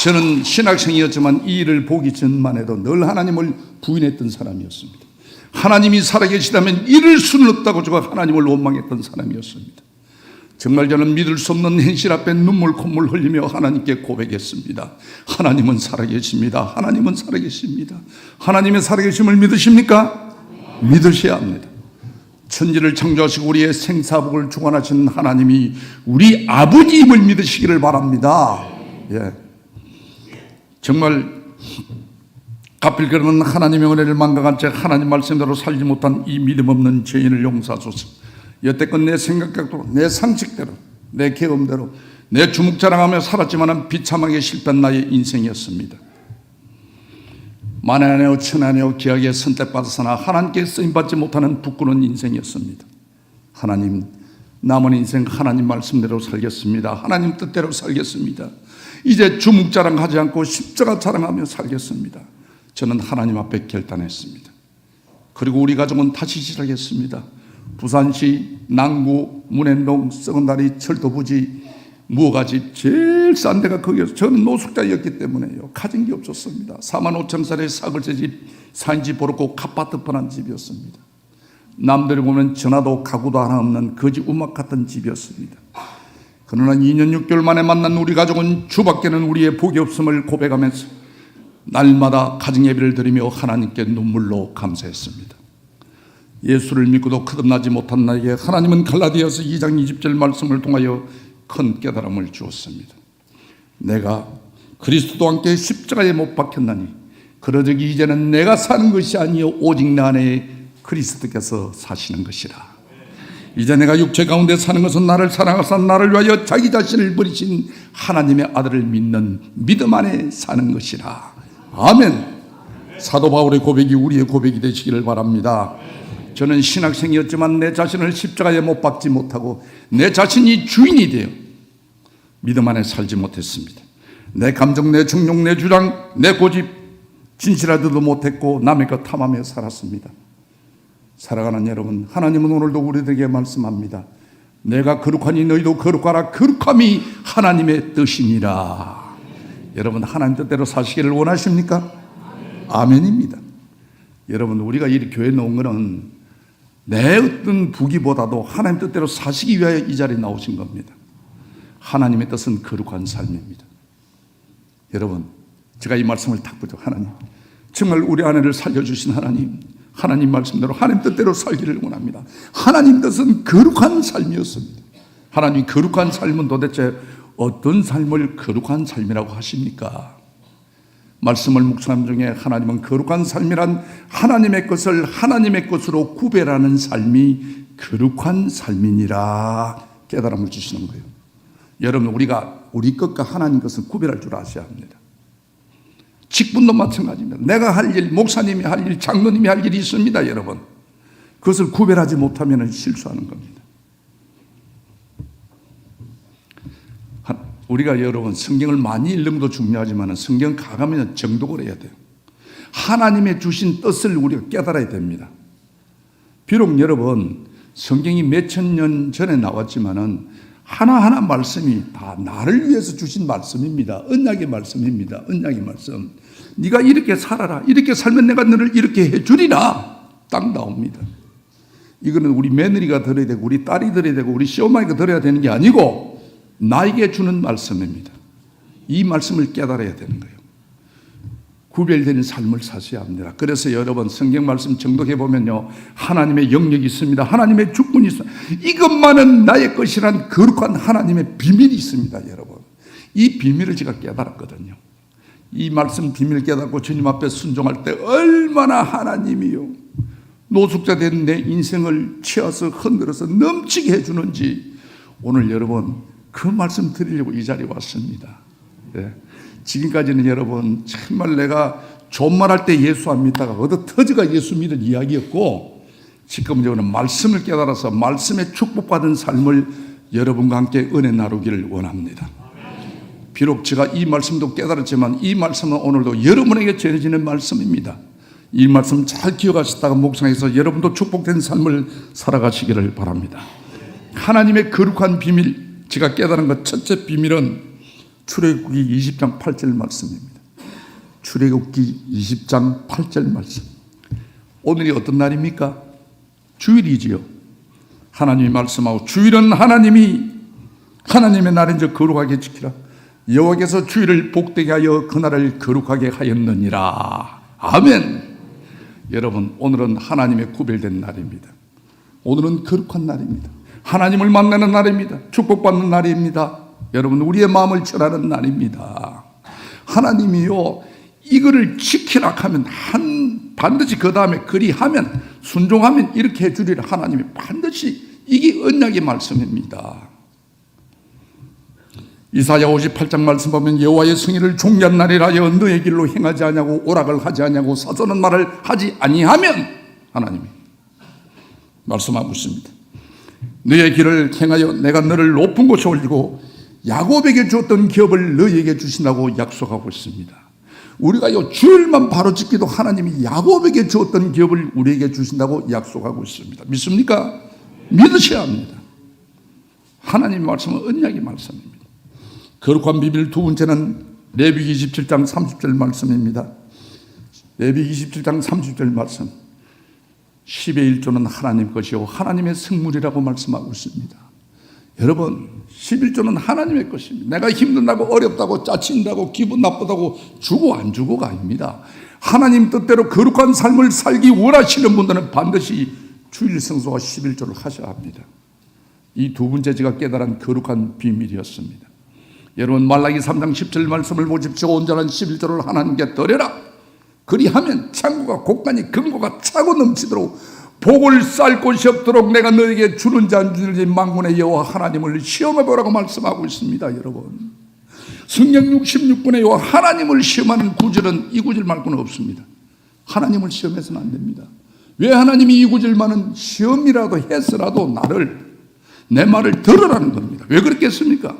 저는 신학생이었지만 이 일을 보기 전만 해도 늘 하나님을 부인했던 사람이었습니다. 하나님이 살아계시다면 이룰 수는 없다고 제가 하나님을 원망했던 사람이었습니다. 정말 저는 믿을 수 없는 현실 앞에 눈물 콧물 흘리며 하나님께 고백했습니다. 하나님은 살아계십니다. 하나님은 살아계십니다. 하나님의 살아계심을 믿으십니까? 믿으셔야 합니다. 천지를 창조하시고 우리의 생사복을 주관하신 하나님이 우리 아버지임을 믿으시기를 바랍니다. 예. 정말 가필 그러는 하나님의 은혜를 망각한 채 하나님 말씀대로 살지 못한 이 믿음 없는 죄인을 용서하소서. 여태껏 내 생각대로, 내 상식대로, 내 경험대로, 내 주묵자랑하며 살았지만 비참하게 실패한 나의 인생이었습니다. 만에 아니요 천에 아니요 기하게 선택받았으나 하나님께 쓰임받지 못하는 부끄러운 인생이었습니다. 하나님, 남은 인생 하나님 말씀대로 살겠습니다. 하나님 뜻대로 살겠습니다. 이제 주묵자랑하지 않고 십자가 자랑하며 살겠습니다. 저는 하나님 앞에 결단했습니다. 그리고 우리 가족은 다시 시작했습니다. 부산시 남구 문현동 썩은다리 철도부지 무허가집 제일 싼 데가 거기였어요. 저는 노숙자였기 때문에요, 가진 게 없었습니다. 45,000살의 사글세 집, 4인집 보르고 갓바트 뻔한 집이었습니다. 남들이 보면 전화도 가구도 하나 없는 거지 우막 같은 집이었습니다. 그러나 2년 6개월 만에 만난 우리 가족은 주밖에는 우리의 복이 없음을 고백하면서 날마다 가정예배를 드리며 하나님께 눈물로 감사했습니다. 예수를 믿고도 거듭나지 못한 나에게 하나님은 갈라디아서 2장 20절 말씀을 통하여 큰 깨달음을 주었습니다. 내가 그리스도와 함께 십자가에 못 박혔나니 그러저기 이제는 내가 사는 것이 아니요 오직 내 안에 그리스도께서 사시는 것이라. 이제 내가 육체 가운데 사는 것은 나를 사랑하사 나를 위하여 자기 자신을 버리신 하나님의 아들을 믿는 믿음 안에 사는 것이라. 아멘. 사도 바울의 고백이 우리의 고백이 되시기를 바랍니다. 저는 신학생이었지만 내 자신을 십자가에 못 박지 못하고 내 자신이 주인이 되어 믿음 안에 살지 못했습니다. 내 감정, 내 충동, 내 주장, 내 고집 진실하지도 못했고 남의 것 탐하며 살았습니다. 사랑하는 여러분, 하나님은 오늘도 우리들에게 말씀합니다. 내가 거룩하니 너희도 거룩하라. 거룩함이 하나님의 뜻이니라. 여러분, 하나님 뜻대로 사시기를 원하십니까? 아멘입니다. 여러분, 우리가 이 교회에 나온 것은 내 어떤 부기보다도 하나님 뜻대로 사시기 위하여 이 자리에 나오신 겁니다. 하나님의 뜻은 거룩한 삶입니다. 여러분, 제가 이 말씀을 딱 보죠. 하나님, 정말 우리 아내를 살려주신 하나님, 하나님 말씀대로 하나님 뜻대로 살기를 원합니다. 하나님 뜻은 거룩한 삶이었습니다. 하나님 거룩한 삶은 도대체 어떤 삶을 거룩한 삶이라고 하십니까? 말씀을 묵상함 중에 하나님은 거룩한 삶이란 하나님의 것을 하나님의 것으로 구별하는 삶이 거룩한 삶이니라 깨달음을 주시는 거예요. 여러분, 우리가 우리 것과 하나님 것을 구별할 줄 아셔야 합니다. 직분도 마찬가지입니다. 내가 할 일, 목사님이 할 일, 장로님이 할 일이 있습니다, 여러분. 그것을 구별하지 못하면 실수하는 겁니다. 우리가 여러분 성경을 많이 읽는 것도 중요하지만 성경 가감면 정독을 해야 돼요. 하나님의 주신 뜻을 우리가 깨달아야 됩니다. 비록 여러분 성경이 몇천 년 전에 나왔지만은 하나하나 말씀이 다 나를 위해서 주신 말씀입니다. 언약의 말씀입니다. 언약의 말씀. 네가 이렇게 살아라. 이렇게 살면 내가 너를 이렇게 해주리라. 딱 나옵니다. 이거는 우리 며느리가 들어야 되고 우리 딸이 들어야 되고 우리 시어머니가 들어야 되는 게 아니고 나에게 주는 말씀입니다. 이 말씀을 깨달아야 되는 거예요. 구별되는 삶을 사셔야 합니다. 그래서 여러분 성경 말씀 정독해 보면요, 하나님의 영역이 있습니다. 하나님의 주권이 있습니다. 이것만은 나의 것이란 거룩한 하나님의 비밀이 있습니다. 여러분, 이 비밀을 제가 깨달았거든요. 이 말씀 비밀을 깨닫고 주님 앞에 순종할 때 얼마나 하나님이요 노숙자 된 내 인생을 치어서 흔들어서 넘치게 해주는지 오늘 여러분 그 말씀 드리려고 이 자리에 왔습니다. 네. 지금까지는 여러분 정말 내가 존말할 때 예수 안 믿다가 얻어 터져가 예수 믿은 이야기였고, 지금은 여러분 말씀을 깨달아서 말씀에 축복받은 삶을 여러분과 함께 은혜 나누기를 원합니다. 비록 제가 이 말씀도 깨달았지만 이 말씀은 오늘도 여러분에게 전해지는 말씀입니다. 이 말씀 잘 기억하시다가 묵상해서 여러분도 축복된 삶을 살아가시기를 바랍니다. 하나님의 거룩한 비밀, 제가 깨달은 것 첫째 비밀은 출애굽기 20장 8절 말씀입니다. 출애굽기 20장 8절 말씀. 오늘이 어떤 날입니까? 주일이지요. 하나님이 말씀하고 주일은 하나님의 날인즉 거룩하게 지키라. 여호와께서 주일을 복되게 하여 그날을 거룩하게 하였느니라. 아멘. 여러분, 오늘은 하나님의 구별된 날입니다. 오늘은 거룩한 날입니다. 하나님을 만나는 날입니다. 축복받는 날입니다. 여러분, 우리의 마음을 전하는 날입니다. 하나님이요 이거를 지키라 하면 반드시 그 다음에 그리하면 순종하면 이렇게 해주리라. 하나님이 반드시, 이게 언약의 말씀입니다. 이사야 58장 말씀 보면 여호와의 승리를 종려한 날이라 하여 너의 길로 행하지 아니하고 오락을 하지 아니하고 사소한 말을 하지 아니하면 하나님이 말씀하고 있습니다. 너의 길을 행하여 내가 너를 높은 곳에 올리고 야곱에게 주었던 기업을 너에게 주신다고 약속하고 있습니다. 우리가 주일만 바로 지키도 하나님이 야곱에게 주었던 기업을 우리에게 주신다고 약속하고 있습니다. 믿습니까? 믿으셔야 합니다. 하나님 말씀은 언약의 말씀입니다. 거룩한 비밀 두 번째는 레위기 27장 30절 말씀입니다. 레위기 27장 30절 말씀. 10의 1조는 하나님 것이요 하나님의 성물이라고 말씀하고 있습니다. 여러분, 11조는 하나님의 것입니다. 내가 힘든다고 어렵다고 짜친다고 기분 나쁘다고 주고 안 주고가 아닙니다. 하나님 뜻대로 거룩한 삶을 살기 원하시는 분들은 반드시 주일 성소와 11조를 하셔야 합니다. 이 두 번째 제가 깨달은 거룩한 비밀이었습니다. 여러분, 말라기 3장 10절 말씀을 보십시오. 온전한 11조를 하나님께 드려라. 그리하면 창고가 곡간이 금고가 차고 넘치도록 복을 쌀 곳이 없도록 내가 너에게 주는지 안 주는지 만군의 여호와 하나님을 시험해보라고 말씀하고 있습니다. 여러분, 성경 66권의 여호와 하나님을 시험하는 구절은 이 구절 말고는 없습니다. 하나님을 시험해서는 안 됩니다. 왜 하나님이 이 구절만은 시험이라도 해서라도 내 말을 들으라는 겁니다. 왜 그렇겠습니까?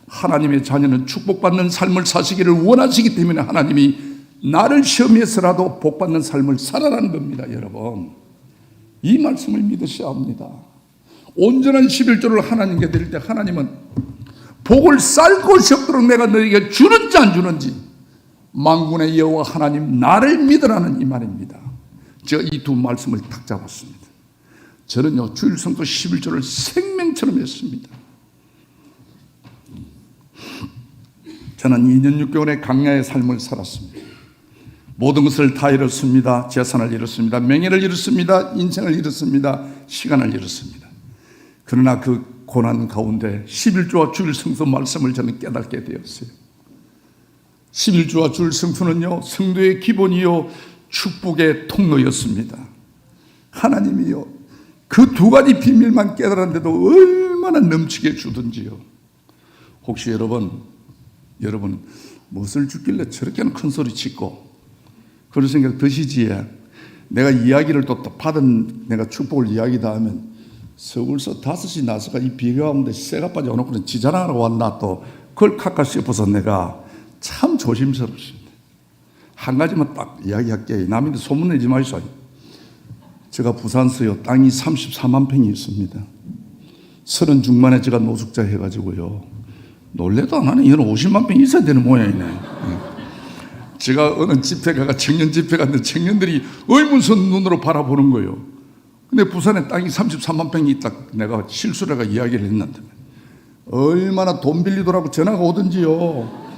하나님의 자녀는 축복받는 삶을 사시기를 원하시기 때문에 하나님이 나를 시험해서라도 복받는 삶을 살아라는 겁니다. 여러분, 이 말씀을 믿으셔야 합니다. 온전한 11조를 하나님께 드릴 때 하나님은 복을 쌀 곳이 없도록 내가 너에게 주는지 안 주는지 만군의 여호와 하나님 나를 믿으라는 이 말입니다. 제가 이 두 말씀을 딱 잡았습니다. 저는요 주일 성도 11조를 생명처럼 했습니다. 저는 2년 6개월의 강야의 삶을 살았습니다. 모든 것을 다 잃었습니다. 재산을 잃었습니다. 명예를 잃었습니다. 인생을 잃었습니다. 시간을 잃었습니다. 그러나 그 고난 가운데 11조와 주일 성수 말씀을 저는 깨닫게 되었어요. 11조와 주일 성수는요, 성도의 기본이요 축복의 통로였습니다. 하나님이요 그 두 가지 비밀만 깨달았는데도 얼마나 넘치게 주든지요. 혹시 여러분 무엇을 주길래 저렇게는 큰 소리 치고 그런 생각 드시지? 내가 이야기를 또 받은 내가 축복을 이야기다 하면 서울서 5시 나서가 이 비가 오는데 새가 빠져오놓고는 지자랑하러 왔나 또 그걸 카카 싶어서 내가 참 조심스럽습니다. 한 가지만 딱 이야기할게요. 남인데 소문내지 마시오. 제가 부산서요 땅이 34만 평이 있습니다. 30 중반에 제가 노숙자 해가지고요 놀래도 안 하네. 이건 50만 평이 있어야 되는 모양이네. 제가 어느 집회 가가 청년 집회 갔는데 청년들이 의문스러운 눈으로 바라보는 거예요. 근데 부산에 땅이 33만 평이 있다 내가 실수라가 이야기를 했는데 얼마나 돈 빌리더라고 전화가 오든지요.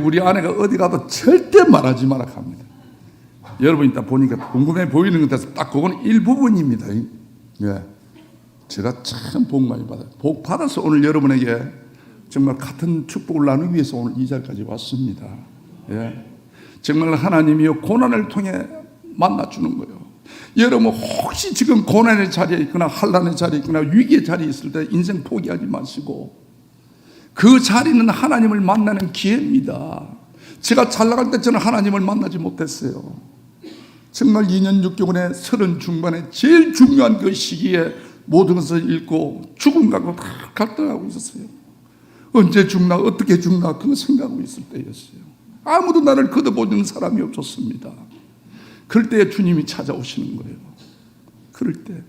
우리 아내가 어디 가도 절대 말하지 마라 합니다. 여러분 이따 보니까 궁금해 보이는 것 같아서 딱 그건 일부분입니다. 예. 제가 참 복 많이 받아요. 복 받아서 오늘 여러분에게 정말 같은 축복을 나누기 위해서 오늘 이 자리까지 왔습니다. 예. 정말 하나님이요 고난을 통해 만나주는 거예요. 여러분 혹시 지금 고난의 자리에 있거나 환난의 자리에 있거나 위기의 자리에 있을 때 인생 포기하지 마시고 그 자리는 하나님을 만나는 기회입니다. 제가 잘 나갈 때 저는 하나님을 만나지 못했어요. 정말 2년 6개월에 30 중반에 제일 중요한 그 시기에 모든 것을 잃고 죽음 갖고 다 갈등하고 있었어요. 언제 죽나 어떻게 죽나 그거 생각하고 있을 때였어요. 아무도 나를 걷어보는 사람이 없었습니다. 그럴 때 주님이 찾아오시는 거예요. 그럴 때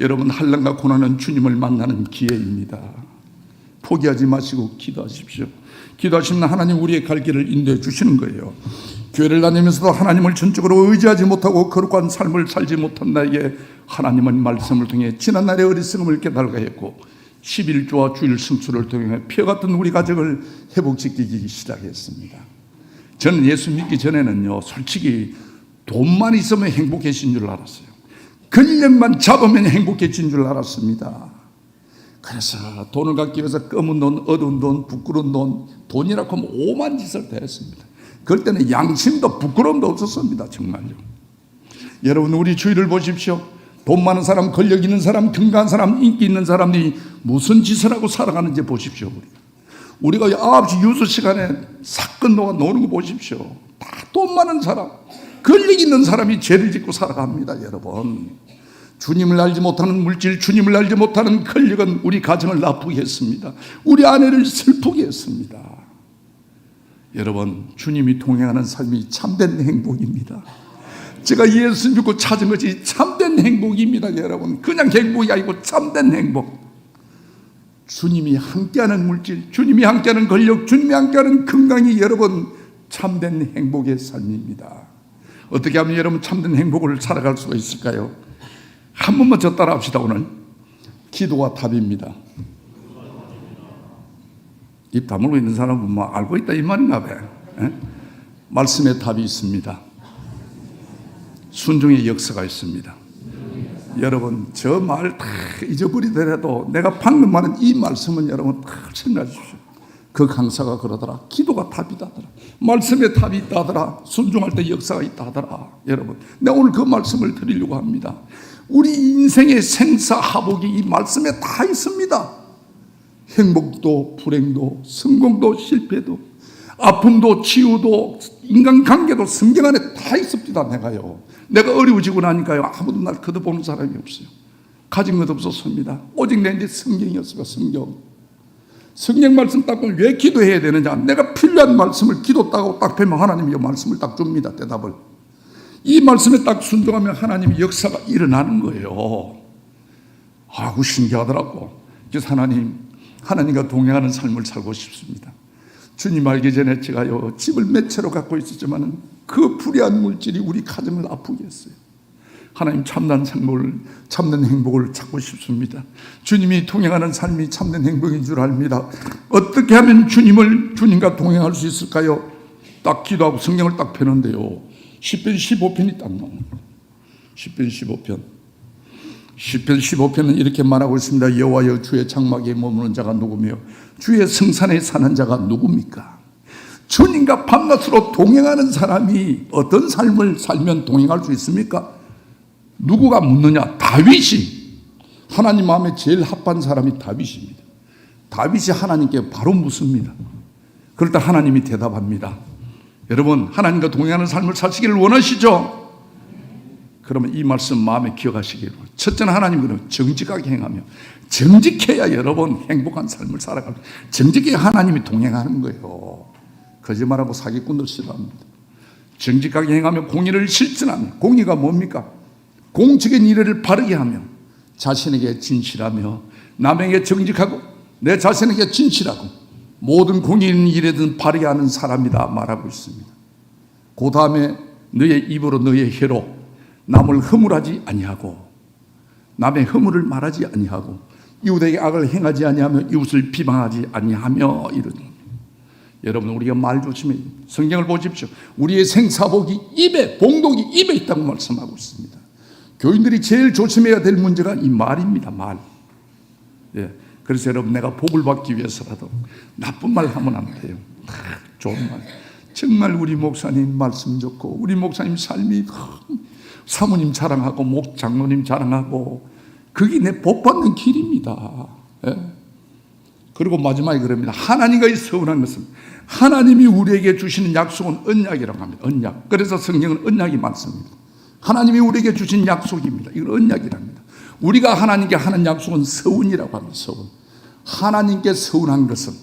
여러분 환난과 고난은 주님을 만나는 기회입니다. 포기하지 마시고 기도하십시오. 기도하시면 하나님 우리의 갈 길을 인도해 주시는 거예요. 교회를 다니면서도 하나님을 전적으로 의지하지 못하고 거룩한 삶을 살지 못한 나에게 하나님은 말씀을 통해 지난날의 어리석음을 깨달게 했고 11조와 주일 성수를 통해 피어 같은 우리 가족을 회복시키기 시작했습니다. 저는 예수 믿기 전에는요 솔직히 돈만 있으면 행복해진 줄 알았어요. 권력만 잡으면 행복해진 줄 알았습니다. 그래서 돈을 갖기 위해서 검은 돈, 어두운 돈, 부끄러운 돈, 돈이라고 하면 오만 짓을 다 했습니다. 그럴 때는 양심도 부끄러움도 없었습니다. 정말요. 여러분 우리 주위를 보십시오. 돈 많은 사람, 권력 있는 사람, 건강한 사람, 인기 있는 사람들이 무슨 짓을 하고 살아가는지 보십시오. 우리가 9시 유수 시간에 사건 놓아 노는 거 보십시오. 다 돈 많은 사람, 권력 있는 사람이 죄를 짓고 살아갑니다. 여러분 주님을 알지 못하는 물질, 주님을 알지 못하는 권력은 우리 가정을 나쁘게 했습니다. 우리 아내를 슬프게 했습니다. 여러분 주님이 동행하는 삶이 참된 행복입니다. 제가 예수 믿고 찾은 것이 참된 행복입니다. 여러분 그냥 행복이 아니고 참된 행복. 주님이 함께하는 물질, 주님이 함께하는 권력, 주님이 함께하는 건강이 여러분 참된 행복의 삶입니다. 어떻게 하면 여러분 참된 행복을 살아갈 수가 있을까요? 한 번만 저 따라 합시다. 오늘 기도가 답입니다. 입 다물고 있는 사람은 뭐 알고 있다 이 말인가 봐. 말씀에 답이 있습니다. 순종의 역사가 있습니다. 여러분 저 말 다 잊어버리더라도 내가 방금 말한 이 말씀은 여러분 다 생각해 주십시오. 그 강사가 그러더라. 기도가 답이다 하더라. 말씀에 답이 있다 하더라. 순종할 때 역사가 있다 하더라. 여러분 내가 오늘 그 말씀을 드리려고 합니다. 우리 인생의 생사하복이 이 말씀에 다 있습니다. 행복도 불행도 성공도 실패도 아픔도 치유도 인간관계도 성경 안에 다 있습니다. 내가 어려워지고 나니까요 아무도 날 걷어보는 사람이 없어요. 가진 것 없었습니다. 오직 내 성경이었어요. 성경 말씀 딱 보면 왜 기도해야 되느냐. 내가 필요한 말씀을 기도 딱 펴면 하나님이 말씀을 딱 줍니다. 대답을. 이 말씀에 딱 순종하면 하나님의 역사가 일어나는 거예요. 아구 신기하더라고. 그래서 하나님과 동행하는 삶을 살고 싶습니다. 주님 알기 전에 제가요 집을 몇 채로 갖고 있었지만 그 불의한 물질이 우리 가정을 아프게 했어요. 하나님 참된 행복을 찾고 싶습니다. 주님이 동행하는 삶이 참된 행복인 줄 압니다. 어떻게 하면 주님과 동행할 수 있을까요? 딱 기도하고 성경을 딱 펴는데요 시편 15편이 딱 나옵니다. 시편 15편. 시편 15편은 이렇게 말하고 있습니다. 여호와여, 주의 장막에 머무는 자가 누구며 주의 성산에 사는 자가 누굽니까? 주님과 밤낮으로 동행하는 사람이 어떤 삶을 살면 동행할 수 있습니까? 누구가 묻느냐? 다윗이. 하나님 마음에 제일 합한 사람이 다윗입니다. 다윗이 하나님께 바로 묻습니다. 그럴 때 하나님이 대답합니다. 여러분, 하나님과 동행하는 삶을 사시기를 원하시죠? 그러면 이 말씀 마음에 기억하시기를. 첫째는 하나님은 정직하게 행하며, 정직해야 여러분 행복한 삶을 살아갑니다. 정직해야 하나님이 동행하는 거예요. 거짓말하고 사기꾼들 싫어합니다. 정직하게 행하며 공의를 실천하며, 공의가 뭡니까? 공적인 일을 바르게 하며, 자신에게 진실하며, 남에게 정직하고 내 자신에게 진실하고 모든 공의인 일에든 바르게 하는 사람이다 말하고 있습니다. 그 다음에 너의 입으로 너의 혀로 남을 허물하지 아니하고, 남의 허물을 말하지 아니하고, 이웃에게 악을 행하지 아니하며 이웃을 비방하지 아니하며 이러니. 여러분, 우리가 말 조심해야 됩니다. 성경을 보십시오. 우리의 생사복이 입에, 봉독이 입에 있다고 말씀하고 있습니다. 교인들이 제일 조심해야 될 문제가 이 말입니다. 말. 예. 그래서 여러분, 내가 복을 받기 위해서라도 나쁜 말 하면 안 돼요. 좋은 말. 정말 우리 목사님 말씀 좋고, 우리 목사님 삶이 사모님 자랑하고 목 장로님 자랑하고, 그게 내 복 받는 길입니다. 예? 그리고 마지막에 그럽니다. 하나님과 서운한 것은, 하나님이 우리에게 주시는 약속은 언약이라고 합니다. 언약. 그래서 성경은 언약이 많습니다. 하나님이 우리에게 주신 약속입니다. 이건 언약이랍니다. 우리가 하나님께 하는 약속은 서운이라고 합니다. 서운. 하나님께 서운한 것은,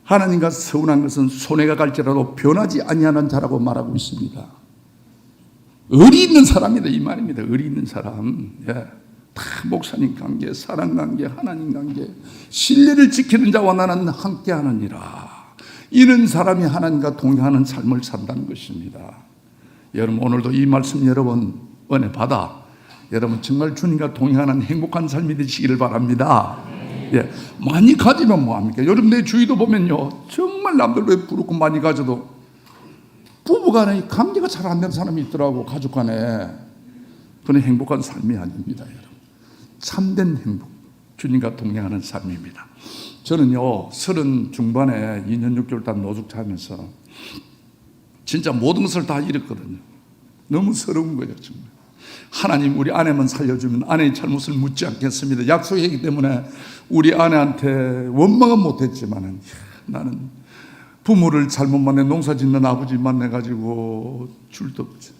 하나님과 서운한 것은 손해가 갈지라도 변하지 아니하는 자라고 말하고 있습니다. 의리 있는 사람이다 이 말입니다. 의리 있는 사람. 예. 다 목사님 관계, 사랑 관계, 하나님 관계, 신뢰를 지키는 자와 나는 함께하느니라. 이런 사람이 하나님과 동행하는 삶을 산다는 것입니다. 여러분, 오늘도 이 말씀 여러분 은혜 받아 여러분 정말 주님과 동행하는 행복한 삶이 되시기를 바랍니다. 예, 많이 가지면 뭐합니까? 여러분, 내 주위도 보면요, 정말 남들도 부럽고 많이 가져도 부부간에 관계가 잘 안 되는 사람이 있더라고. 가족간에. 그건 행복한 삶이 아닙니다. 여러분, 참된 행복, 주님과 동행하는 삶입니다. 저는요, 30 중반에 2년 6개월 단 노숙자 하면서 진짜 모든 것을 다 잃었거든요. 너무 서러운 거예요, 정말. 하나님, 우리 아내만 살려주면 아내의 잘못을 묻지 않겠습니다. 약속이기 때문에 우리 아내한테 원망은 못했지만, 나는 부모를 잘못 만나, 농사 짓는 아버지 만나가지고 줄도 없지.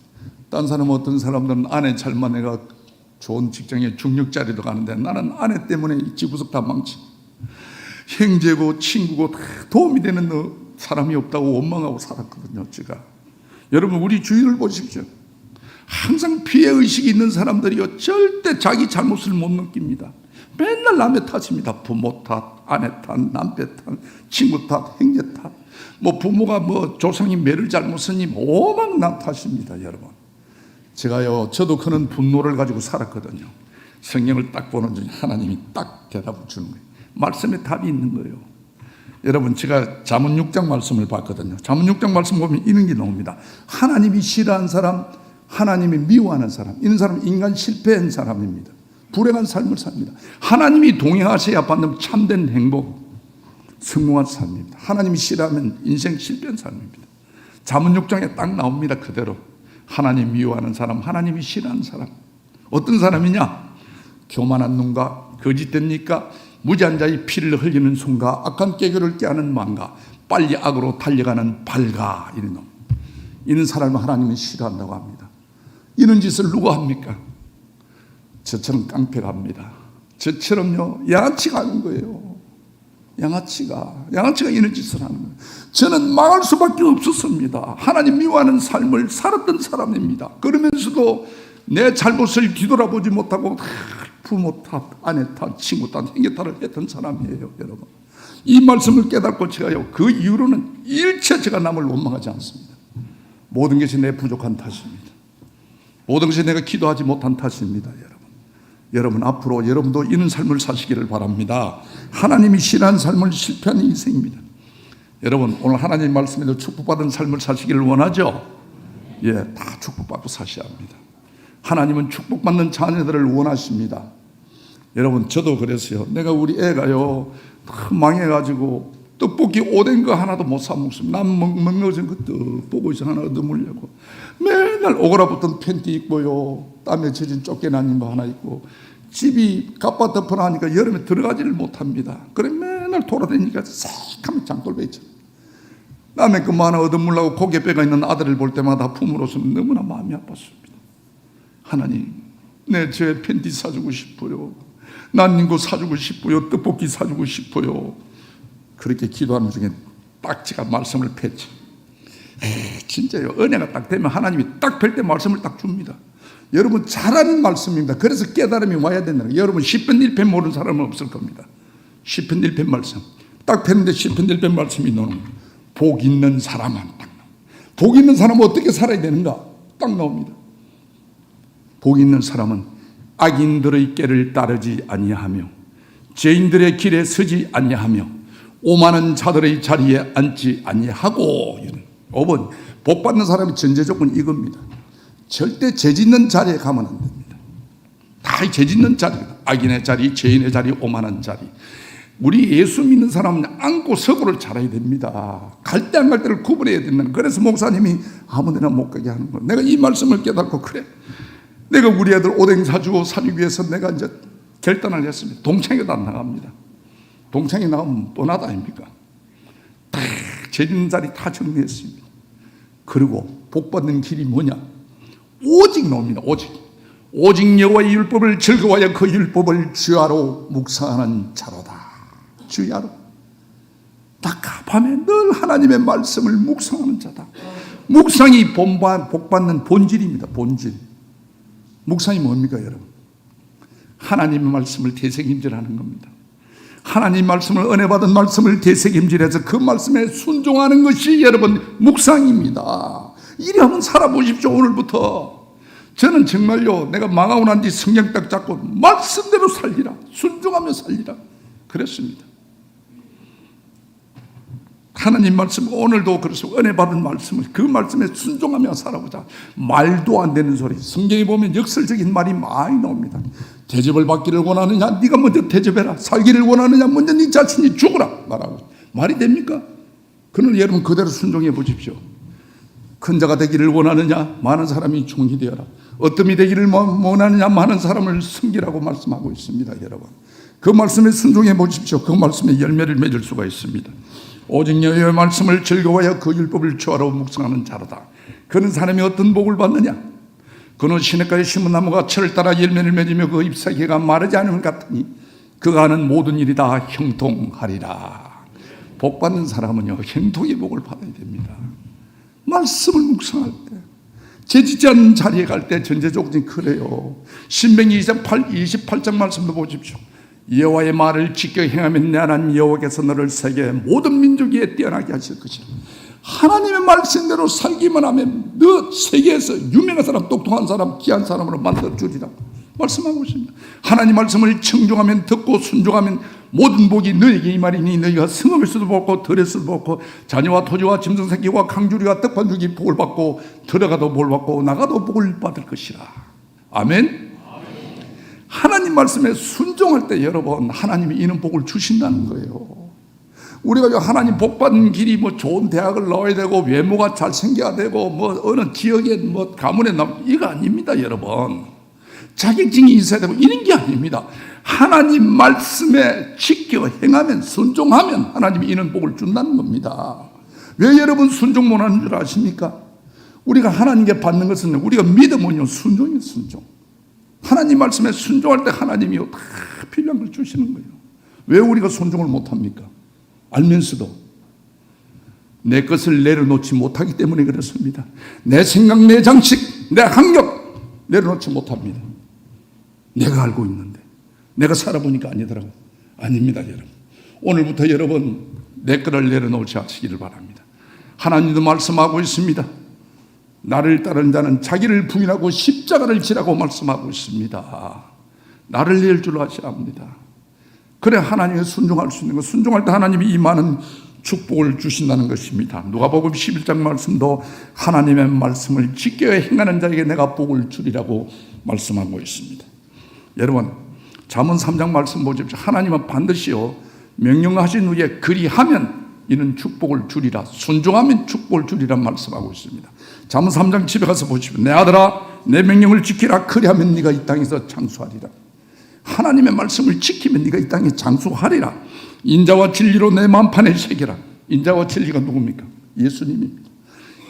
딴 사람, 어떤 사람들은 아내 잘 만나가 좋은 직장에 중력자리도 가는데, 나는 아내 때문에 집구석 다 망치. 형제고 친구고 다 도움이 되는 사람이 없다고 원망하고 살았거든요, 제가. 여러분, 우리 주위를 보십시오. 항상 피해의식이 있는 사람들이요, 절대 자기 잘못을 못 느낍니다. 맨날 남의 탓입니다. 부모 탓, 아내 탓, 남편 탓, 친구 탓, 형제 탓. 뭐 부모가 뭐 조상이 매를 잘못 쓰니 오만 남 탓입니다, 여러분. 제가요, 저도 그런 분노를 가지고 살았거든요. 성경을 딱 보는 중에 하나님이 딱 대답을 주는 거예요. 말씀에 답이 있는 거예요. 여러분, 제가 잠언 6장 말씀을 봤거든요. 잠언 6장 말씀 보면 이런 게 나옵니다. 하나님이 싫어하는 사람, 하나님이 미워하는 사람, 이런 사람은 인간 실패한 사람입니다. 불행한 삶을 삽니다. 하나님이 동행하셔야 받는 참된 행복, 성공한 삶입니다. 하나님이 싫어하면 인생 실패한 삶입니다. 잠언 6장에 딱 나옵니다. 그대로. 하나님 미워하는 사람, 하나님이 싫어하는 사람. 어떤 사람이냐? 교만한 눈과 거짓된 입과 무지한 자의 피를 흘리는 손과 악한 깨교를 깨하는 마음과 빨리 악으로 달려가는 발가, 이런 놈. 이런 사람을 하나님은 싫어한다고 합니다. 이런 짓을 누가 합니까? 저처럼 깡패가 합니다. 저처럼요, 양아치가 하는 거예요. 양아치가 이런 짓을 하는 거예요. 저는 망할 수밖에 없었습니다. 하나님 미워하는 삶을 살았던 사람입니다. 그러면서도 내 잘못을 뒤돌아보지 못하고 부모 탓, 아내 탓, 친구 탓, 형제 탓을 했던 사람이에요, 여러분. 이 말씀을 깨닫고 제가요, 그 이후로는 일체 제가 남을 원망하지 않습니다. 모든 것이 내 부족한 탓입니다. 모든 것이 내가 기도하지 못한 탓입니다, 여러분. 여러분, 앞으로 여러분도 이런 삶을 사시기를 바랍니다. 하나님이 싫어하는 삶을 실패하는 인생입니다. 여러분, 오늘 하나님 말씀에도 축복받은 삶을 사시기를 원하죠? 다 축복받고 사셔야 합니다. 하나님은 축복받는 자녀들을 원하십니다. 여러분, 저도 그랬어요. 내가 우리 애가요 망해가지고 떡볶이 오뎅 거 하나도 못 사 먹습니다. 난 먹는 것도 보고 있어 하나 얻어먹으려고 맨날 오그라붙던 팬티 입고요, 땀에 젖은 쫓겨난 이모 하나 입고, 집이 갑바덮어나니까 여름에 들어가지를 못합니다. 그래 맨날 돌아다니니까 새카만 장돌배있죠. 남의 거 하나 얻어먹으려고 고개뼈가 있는 아들을 볼 때마다 품으로서 너무나 마음이 아팠습니다. 하나님, 내 제 팬티 사주고 싶어요. 난닝구 사주고 싶어요. 떡볶이 사주고 싶어요. 그렇게 기도하는 중에 딱지가 말씀을 폈지. 진짜요. 은혜가 딱 되면 하나님이 딱 펼 때 말씀을 딱 줍니다. 여러분, 잘하는 말씀입니다. 그래서 깨달음이 와야 된다는 거예요. 여러분, 10편 1편 모르는 사람은 없을 겁니다. 10편 1편 말씀 딱 폈는데 10편 1편 말씀이 나오는 거예요. 복 있는 사람은 딱 나옵니다. 복 있는 사람은 어떻게 살아야 되는가 딱 나옵니다. 복 있는 사람은 악인들의 꾀를 따르지 아니하며 죄인들의 길에 서지 아니하며 오만한 자들의 자리에 앉지 아니하고. 5번, 복 받는 사람의 전제 조건이 이겁니다. 절대 죄 짓는 자리에 가면 안 됩니다. 다 죄 짓는 자리입니다. 악인의 자리, 죄인의 자리, 오만한 자리. 우리 예수 믿는 사람은 안고 서고를 잘해야 됩니다. 갈 때 안 갈 때를 구분해야 된다는. 그래서 목사님이 아무데나 못 가게 하는 거예요. 내가 이 말씀을 깨닫고, 그래, 내가 우리 애들 오뎅 사주기 위해서 내가 이제 결단을 했습니다. 동창회도 안 나갑니다. 동창회 나가면 뻔하다 아닙니까? 다 죄 짓는 자리 다 정리했습니다. 그리고 복 받는 길이 뭐냐? 오직 나옵니다. 오직 여호와의 율법을 즐거워하여 그 율법을 주야로 묵상하는 자로다. 주야로. 답답하면 늘 하나님의 말씀을 묵상하는 자다. 묵상이 복 받는 본질입니다. 본질. 묵상이 뭡니까, 여러분? 하나님의 말씀을 되새김질하는 겁니다. 하나님 말씀을, 은혜 받은 말씀을 되새김질해서 그 말씀에 순종하는 것이 여러분 묵상입니다. 이리 한번 살아보십시오. 오늘부터 저는 정말요, 내가 망하고 난 뒤 성경 딱 잡고 말씀대로 살리라, 순종하며 살리라 그랬습니다. 하나님 말씀, 오늘도 그래서 은혜 받은 말씀을, 그 말씀에 순종하며 살아보자. 말도 안 되는 소리, 성경에 보면 역설적인 말이 많이 나옵니다. 대접을 받기를 원하느냐? 네가 먼저 대접해라. 살기를 원하느냐? 먼저 네 자신이 죽어라 말하고. 말이 됩니까? 그는 여러분 그대로 순종해 보십시오. 큰 자가 되기를 원하느냐? 많은 사람이 종이 되어라. 어뜸이 되기를 원하느냐? 많은 사람을 섬기라고 말씀하고 있습니다. 여러분, 그 말씀에 순종해 보십시오. 그 말씀에 열매를 맺을 수가 있습니다. 오직 여호와의 말씀을 즐거워하여 그 율법을 주하러 묵상하는 자로다. 그런 사람이 어떤 복을 받느냐? 그는 시냇가에 심은 나무가 철을 따라 열매를 맺으며 그 잎사귀가 마르지 않음을 같으니 그가 하는 모든 일이 다 형통하리라. 복 받는 사람은요, 형통의 복을 받아야 됩니다. 말씀을 묵상할 때, 죄 짓지 않는 자리에 갈 때 전제 조건이 그래요. 신명기 28장 말씀도 보십시오. 여호와의 말을 지켜 행하면 내 하나님 여호와께서 너를 세계 모든 민족 위에 뛰어나게 하실 것이라. 하나님의 말씀대로 살기만 하면 너 세계에서 유명한 사람, 똑똑한 사람, 귀한 사람으로 만들어주리라 말씀하고 있습니다. 하나님 말씀을 청종하면, 듣고 순종하면 모든 복이 너에게 임하리니 너희가 성읍에서도 복고 들에서도 복고 자녀와 토지와 짐승 새끼와 강주리와 떡판 주기 복을 받고 들어가도 복을 받고 나가도 복을 받을 것이라. 아멘. 하나님 말씀에 순종할 때 여러분, 하나님이 이런 복을 주신다는 거예요. 우리가 하나님 복 받는 길이 뭐 좋은 대학을 나와야 되고 외모가 잘생겨야 되고 뭐 어느 지역에 뭐 가문에 이거 아닙니다. 여러분, 자격증이 있어야 되고 이런 게 아닙니다. 하나님 말씀에 지켜 행하면, 순종하면 하나님이 이런 복을 준다는 겁니다. 왜 여러분 순종 못하는 줄 아십니까? 우리가 하나님께 받는 것은, 우리가 믿으면요 순종이에요. 순종. 하나님 말씀에 순종할 때 하나님이요 다 필요한 걸 주시는 거예요. 왜 우리가 순종을 못합니까? 알면서도 내 것을 내려놓지 못하기 때문에 그렇습니다. 내 생각, 내 장식, 내 학력 내려놓지 못합니다. 내가 알고 있는데 내가 살아보니까 아니더라고요. 아닙니다. 여러분, 오늘부터 여러분 내 것을 내려놓지 않으시기를 바랍니다. 하나님도 말씀하고 있습니다. 나를 따르는 자는 자기를 부인하고 십자가를 지라고 말씀하고 있습니다. 나를 낼 줄 아셔야 합니다. 그래 하나님의 순종할 수 있는 것. 순종할 때 하나님이 이 많은 축복을 주신다는 것입니다. 누가복음 11장 말씀도 하나님의 말씀을 지켜 행하는 자에게 내가 복을 주리라고 말씀하고 있습니다. 여러분, 잠언 3장 말씀 보십시오. 하나님은 반드시요 명령하신 후에 그리하면 이는 축복을 주리라, 순종하면 축복을 주리라 말씀하고 있습니다. 잠언 3장 집에 가서 보십시오. 내 아들아, 내 명령을 지키라. 그리하면 네가 이 땅에서 장수하리라. 하나님의 말씀을 지키면 네가 이 땅에 장수하리라. 인자와 진리로 내 마음판에 새겨라. 인자와 진리가 누굽니까? 예수님입니다.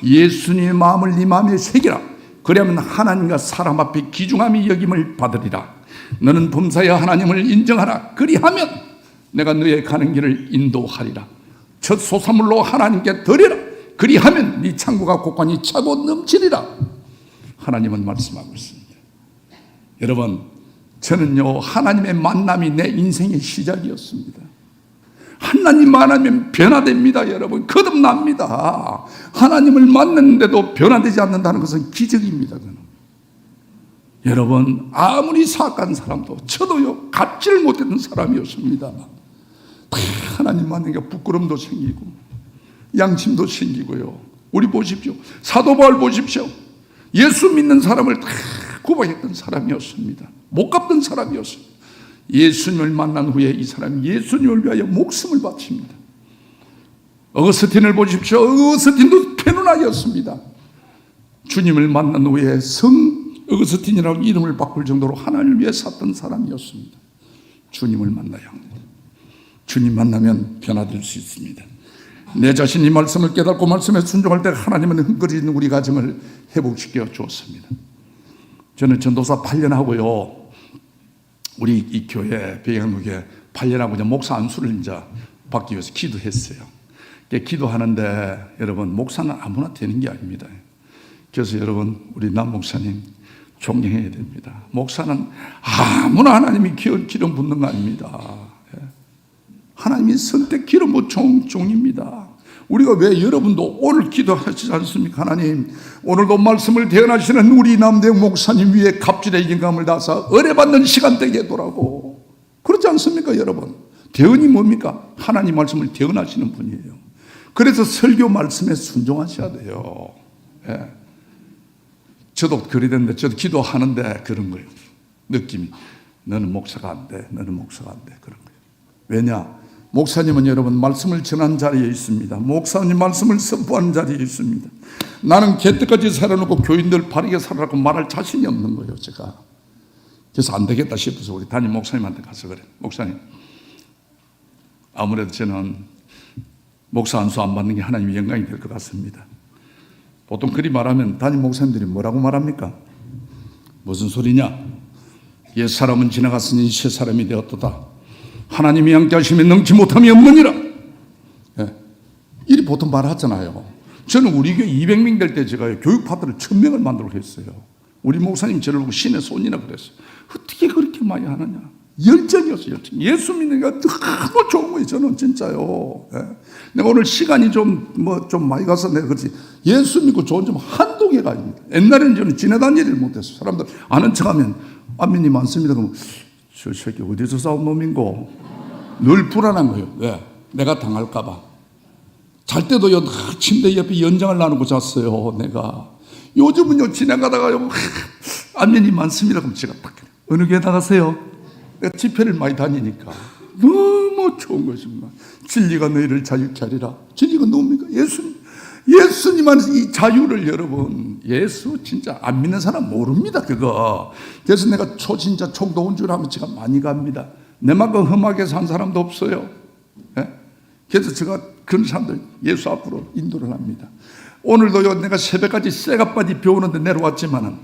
예수님의 마음을 네 마음에 새겨라. 그러면 하나님과 사람 앞에 귀중함이 여김을 받으리라. 너는 범사에 하나님을 인정하라. 그리하면 내가 너의 가는 길을 인도하리라. 첫 소사물로 하나님께 드리라. 그리하면 네 창고가 곳간이 차고 넘치리라. 하나님은 말씀하고 있습니다. 여러분, 저는요, 하나님의 만남이 내 인생의 시작이었습니다. 하나님 만나면 변화됩니다. 여러분, 거듭납니다. 하나님을 만났는데도 변화되지 않는다는 것은 기적입니다. 저는. 여러분, 아무리 사악한 사람도, 저도요, 갖지를 못했던 사람이었습니다. 하나님 만나니까 부끄럼도 생기고 양심도 생기고요. 우리 보십시오. 사도 바울 보십시오. 예수 믿는 사람을 다 구박했던 사람이었습니다. 못 갚던 사람이었습니다. 예수님을 만난 후에 이 사람이 예수님을 위하여 목숨을 바칩니다. 어거스틴을 보십시오. 어거스틴도 페누나였습니다. 주님을 만난 후에 성 어거스틴이라고 이름을 바꿀 정도로 하나님을 위해 샀던 사람이었습니다. 주님을 만나야 합니다. 주님 만나면 변화될 수 있습니다. 내 자신이 말씀을 깨닫고 말씀에 순종할 때 하나님은 흥거리는 우리 가정을 회복시켜 주었습니다. 저는 전도사 8년 하고요, 우리 이 교회 배경목에 8년 하고 이제 목사 안수를 이제 받기 위해서 기도했어요. 기도하는데 여러분, 목사는 아무나 되는 게 아닙니다. 그래서 여러분, 우리 남 목사님 존경해야 됩니다. 목사는 아무나 하나님이 기름 붓는 거 아닙니다. 하나님이 선택 기름 부은 종입니다. 우리가 왜 여러분도 오늘 기도하시지 않습니까? 하나님, 오늘도 말씀을 대언하시는 우리 남대영 목사님 위에 갑질의 인감을 다사 의뢰받는 시간 되게 해도라고. 그렇지 않습니까, 여러분? 대언이 뭡니까? 하나님 말씀을 대언하시는 분이에요. 그래서 설교 말씀에 순종하셔야 돼요. 예. 저도 그리 됐는데, 저도 기도하는데 그런 거예요. 느낌이. 너는 목사가 안 돼. 너는 목사가 안 돼. 그런 거예요. 왜냐? 목사님은 여러분 말씀을 전하는 자리에 있습니다. 목사님 말씀을 선포하는 자리에 있습니다. 나는 개떡같이 살아놓고 교인들 바르게 살아라고 말할 자신이 없는 거예요, 제가. 그래서 안 되겠다 싶어서 우리 담임 목사님한테 가서 그래. 목사님, 아무래도 저는 목사 안수 안 받는 게 하나님의 영광이 될 것 같습니다. 보통 그리 말하면 담임 목사님들이 뭐라고 말합니까? 무슨 소리냐? 옛 사람은 지나갔으니 새 사람이 되었도다. 하나님이 함께 하시면 능치 못함이 없느니라. 예. 이리 보통 말하잖아요. 저는 우리 교회 200명 될 때 제가 교육 파트를 1000명을 만들고 했어요. 우리 목사님 저를 보고 신의 손이라고 그랬어요. 어떻게 그렇게 많이 하느냐? 열정이었어요, 열정. 예수 믿는 게 너무 좋은 거예요, 저는 진짜요. 예. 내가 오늘 시간이 좀 많이 가서 내가 그렇지. 예수 믿고 좋은 점 한두 개가 아닙니다. 옛날에는 저는 지나다니지를 못했어요. 사람들 아는 척 하면 안면이 많습니다. 그러면 저 새끼 어디서 싸운 놈인고? 늘 불안한 거예요. 왜? 내가 당할까봐. 잘 때도요, 침대 옆에 연장을 나누고 잤어요, 내가. 요즘은요, 지나가다가요, 안면이 많습니다. 그럼 제가 딱, 어느 교회 나가세요? 내가 집회를 많이 다니니까. 너무 좋은 것입니다. 진리가 너희를 자유케 하리라. 진리가 누굽니까? 예수님 안에서 이 자유를 여러분, 예수 진짜 안 믿는 사람 모릅니다, 그거. 그래서 내가 진짜 총도운 줄 하면 제가 많이 갑니다. 내만큼 험하게 산 사람도 없어요. 예? 그래서 제가 그런 사람들 예수 앞으로 인도를 합니다. 오늘도요, 내가 새벽까지 쇠가빠지 배우는데 내려왔지만은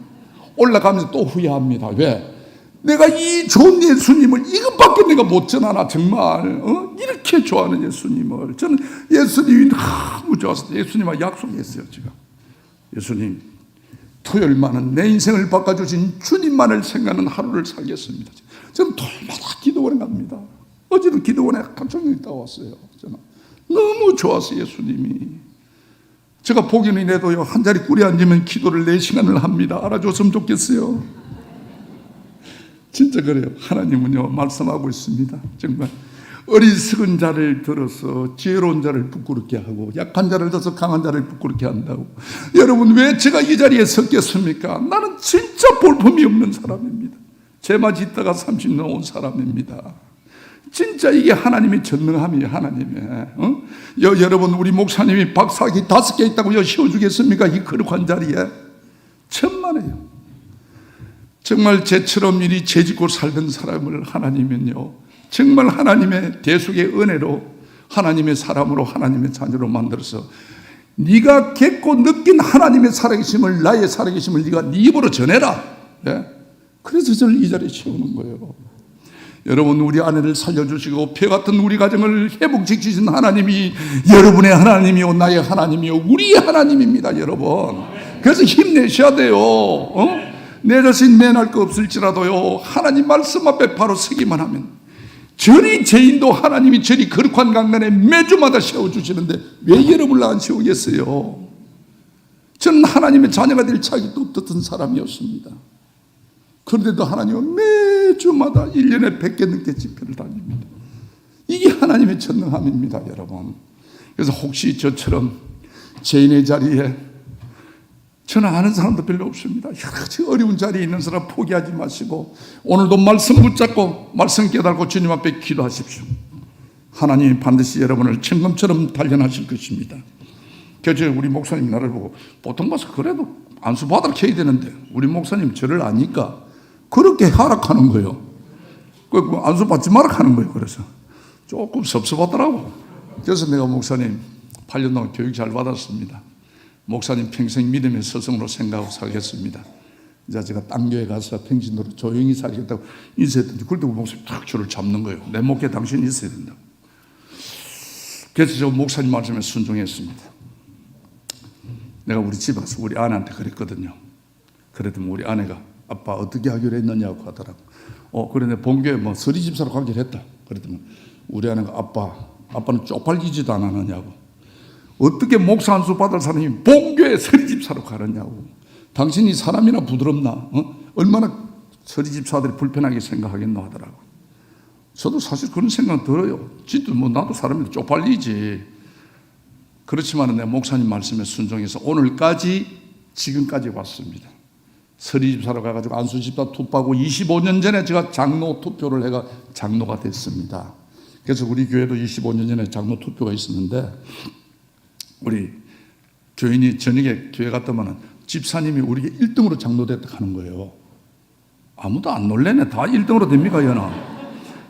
올라가면서 또 후회합니다. 왜? 내가 이 좋은 예수님을 이것밖에 내가 못 전하나, 정말. 이렇게 좋아하는 예수님을. 저는 예수님이 너무 좋아서 예수님하고 약속했어요, 제가. 예수님, 토요일만은 내 인생을 바꿔주신 주님만을 생각하는 하루를 살겠습니다. 저는 토요일마다 기도원에 갑니다. 어제도 기도원에 한정이 있다 왔어요. 저는 너무 좋아서 예수님이. 제가 보기는 해도요, 한 자리 꿀에 앉으면 기도를 4시간을 합니다. 알아줬으면 좋겠어요. 진짜 그래요. 하나님은요, 말씀하고 있습니다. 정말 어리석은 자를 들어서 지혜로운 자를 부끄럽게 하고 약한 자를 들어서 강한 자를 부끄럽게 한다고. 여러분, 왜 제가 이 자리에 섰겠습니까? 나는 진짜 볼품이 없는 사람입니다. 제맞이 있다가 30년 온 사람입니다. 진짜 이게 하나님의 전능함이에요. 하나님의. 여러분, 우리 목사님이 박사학위 5개 있다고 씌워주겠습니까? 이 거룩한 자리에. 천만에요. 정말 쟤처럼 이리 죄짓고 살던 사람을 하나님은요, 정말 하나님의 대속의 은혜로 하나님의 사람으로 하나님의 자녀로 만들어서 네가 겪고 느낀 하나님의 살아계심을, 나의 살아계심을 네가 네 입으로 전해라. 네? 그래서 저를 이 자리에 세우는 거예요. 여러분, 우리 아내를 살려주시고 폐 같은 우리 가정을 회복시키신 하나님이 여러분의 하나님이요, 나의 하나님이요, 우리의 하나님입니다. 여러분, 그래서 힘내셔야 돼요. 내 자신 내날 거 없을지라도요, 하나님 말씀 앞에 바로 서기만 하면 저리 죄인도 하나님이 저리 거룩한 강단에 매주마다 세워주시는데 왜 여러분을 안 세우겠어요? 저는 하나님의 자녀가 될 자격도 없던 사람이었습니다. 그런데도 하나님은 매주마다 1년에 100개 넘게 집회를 다닙니다. 이게 하나님의 전능함입니다. 여러분, 그래서 혹시 저처럼 죄인의 자리에, 저는 아는 사람도 별로 없습니다. 여러 가지 어려운 자리에 있는 사람 포기하지 마시고 오늘도 말씀 붙잡고 말씀 깨달고 주님 앞에 기도하십시오. 하나님이 반드시 여러분을 청금처럼 단련하실 것입니다. 그래서 우리 목사님 나를 보고 보통 봐서 그래도 안수받으러 켜야 되는데 우리 목사님 저를 아니까 그렇게 하락하는 거예요. 안수받지 마라 하는 거예요. 그래서 조금 섭섭하더라고. 그래서 내가 목사님 8년 동안 교육 잘 받았습니다. 목사님 평생 믿음의 스승으로 생각하고 살겠습니다. 이제 제가 딴 교회 가서 평신도로 조용히 살겠다고 인사했더니 그때부터 목사님 탁 저를 잡는 거예요. 내 목에 당신이 있어야 된다고. 그래서 저 목사님 말씀에 순종했습니다. 내가 우리 집에 와서 우리 아내한테 그랬거든요. 그랬더니 우리 아내가 아빠 어떻게 하기로 했느냐고 하더라고. 그래 내가 본교회 뭐 서리 집사로 가기로 했다. 그랬더니 우리 아내가 아빠는 쪽팔리지도 않았느냐고. 어떻게 목사 안수 받을 사람이 본교회 서리집사로 가느냐고. 당신이 사람이나 부드럽나? 얼마나 서리집사들이 불편하게 생각하겠노 하더라고. 저도 사실 그런 생각 들어요. 진짜 뭐 나도 사람인데 쪽팔리지. 그렇지만 내 목사님 말씀에 순종해서 오늘까지 지금까지 왔습니다. 서리집사로 가가지고 안수집사 투표하고 25년 전에 제가 장로 투표를 해가 장로가 됐습니다. 그래서 우리 교회도 25년 전에 장로 투표가 있었는데 우리 교인이 저녁에 교회 갔더만은 집사님이 우리에게 1등으로 장로됐다 하는 거예요. 아무도 안 놀래네. 다 1등으로 됩니까, 연아?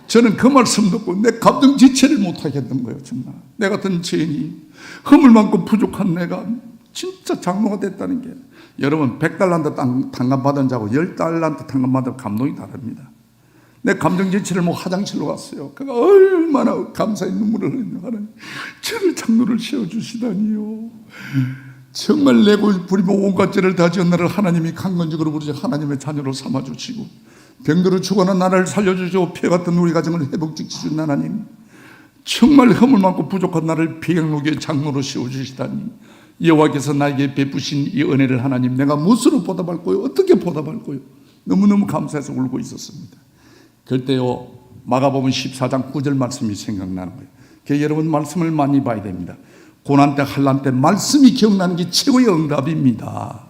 저는 그 말씀 듣고 내 감정 지체를 못하겠던 거예요. 정말 내 같은 죄인이 허물 많고 부족한 내가 진짜 장로가 됐다는 게, 여러분 100달란트 탕감 받은 자고 10달란트 탕감 받은 감동이 다릅니다. 내 감정 지체를 뭐 화장실로 갔어요. 그가 얼마나 감사의 눈물을 흘리는, 저를 장로를 세워주시다니요. 정말 내고 부리며 온갖 죄를 다 지은 나를 하나님이 강건적으로 부르시 하나님의 자녀로 삼아주시고 병들어 죽어난 나를 살려주시고 폐 같은 우리 가정을 회복시키신 하나님, 정말 허물 많고 부족한 나를 비강록의 장로로 세워주시다니 여호와께서 나에게 베푸신 이 은혜를 하나님 내가 무엇으로 보답할 거요? 어떻게 보답할 거요? 너무너무 감사해서 울고 있었습니다. 그때요 마가복음 14장 9절 말씀이 생각나는 거예요. 그래서 여러분 말씀을 많이 봐야 됩니다. 고난 때 환난 때 말씀이 기억나는 게 최고의 응답입니다.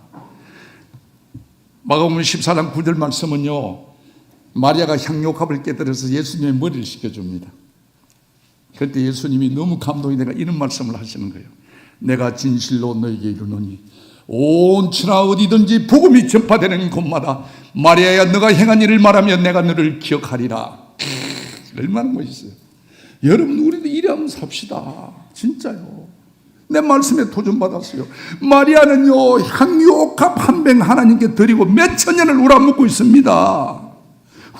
마가복음 14장 9절 말씀은요, 마리아가 향료컵을 깨뜨려서 예수님의 머리를 씻겨줍니다. 그때 예수님이 너무 감동이 되가 이런 말씀을 하시는 거예요. 내가 진실로 너에게 이르노니 온 천하 어디든지 복음이 전파되는 곳마다 마리아야 너가 행한 일을 말하면 내가 너를 기억하리라. 얼마나 멋있어요. 여러분 우리도 이래 한번 삽시다. 진짜요. 내 말씀에 도전받았어요. 마리아는요 향유옥합 한 병 하나님께 드리고 몇천 년을 우라먹고 있습니다.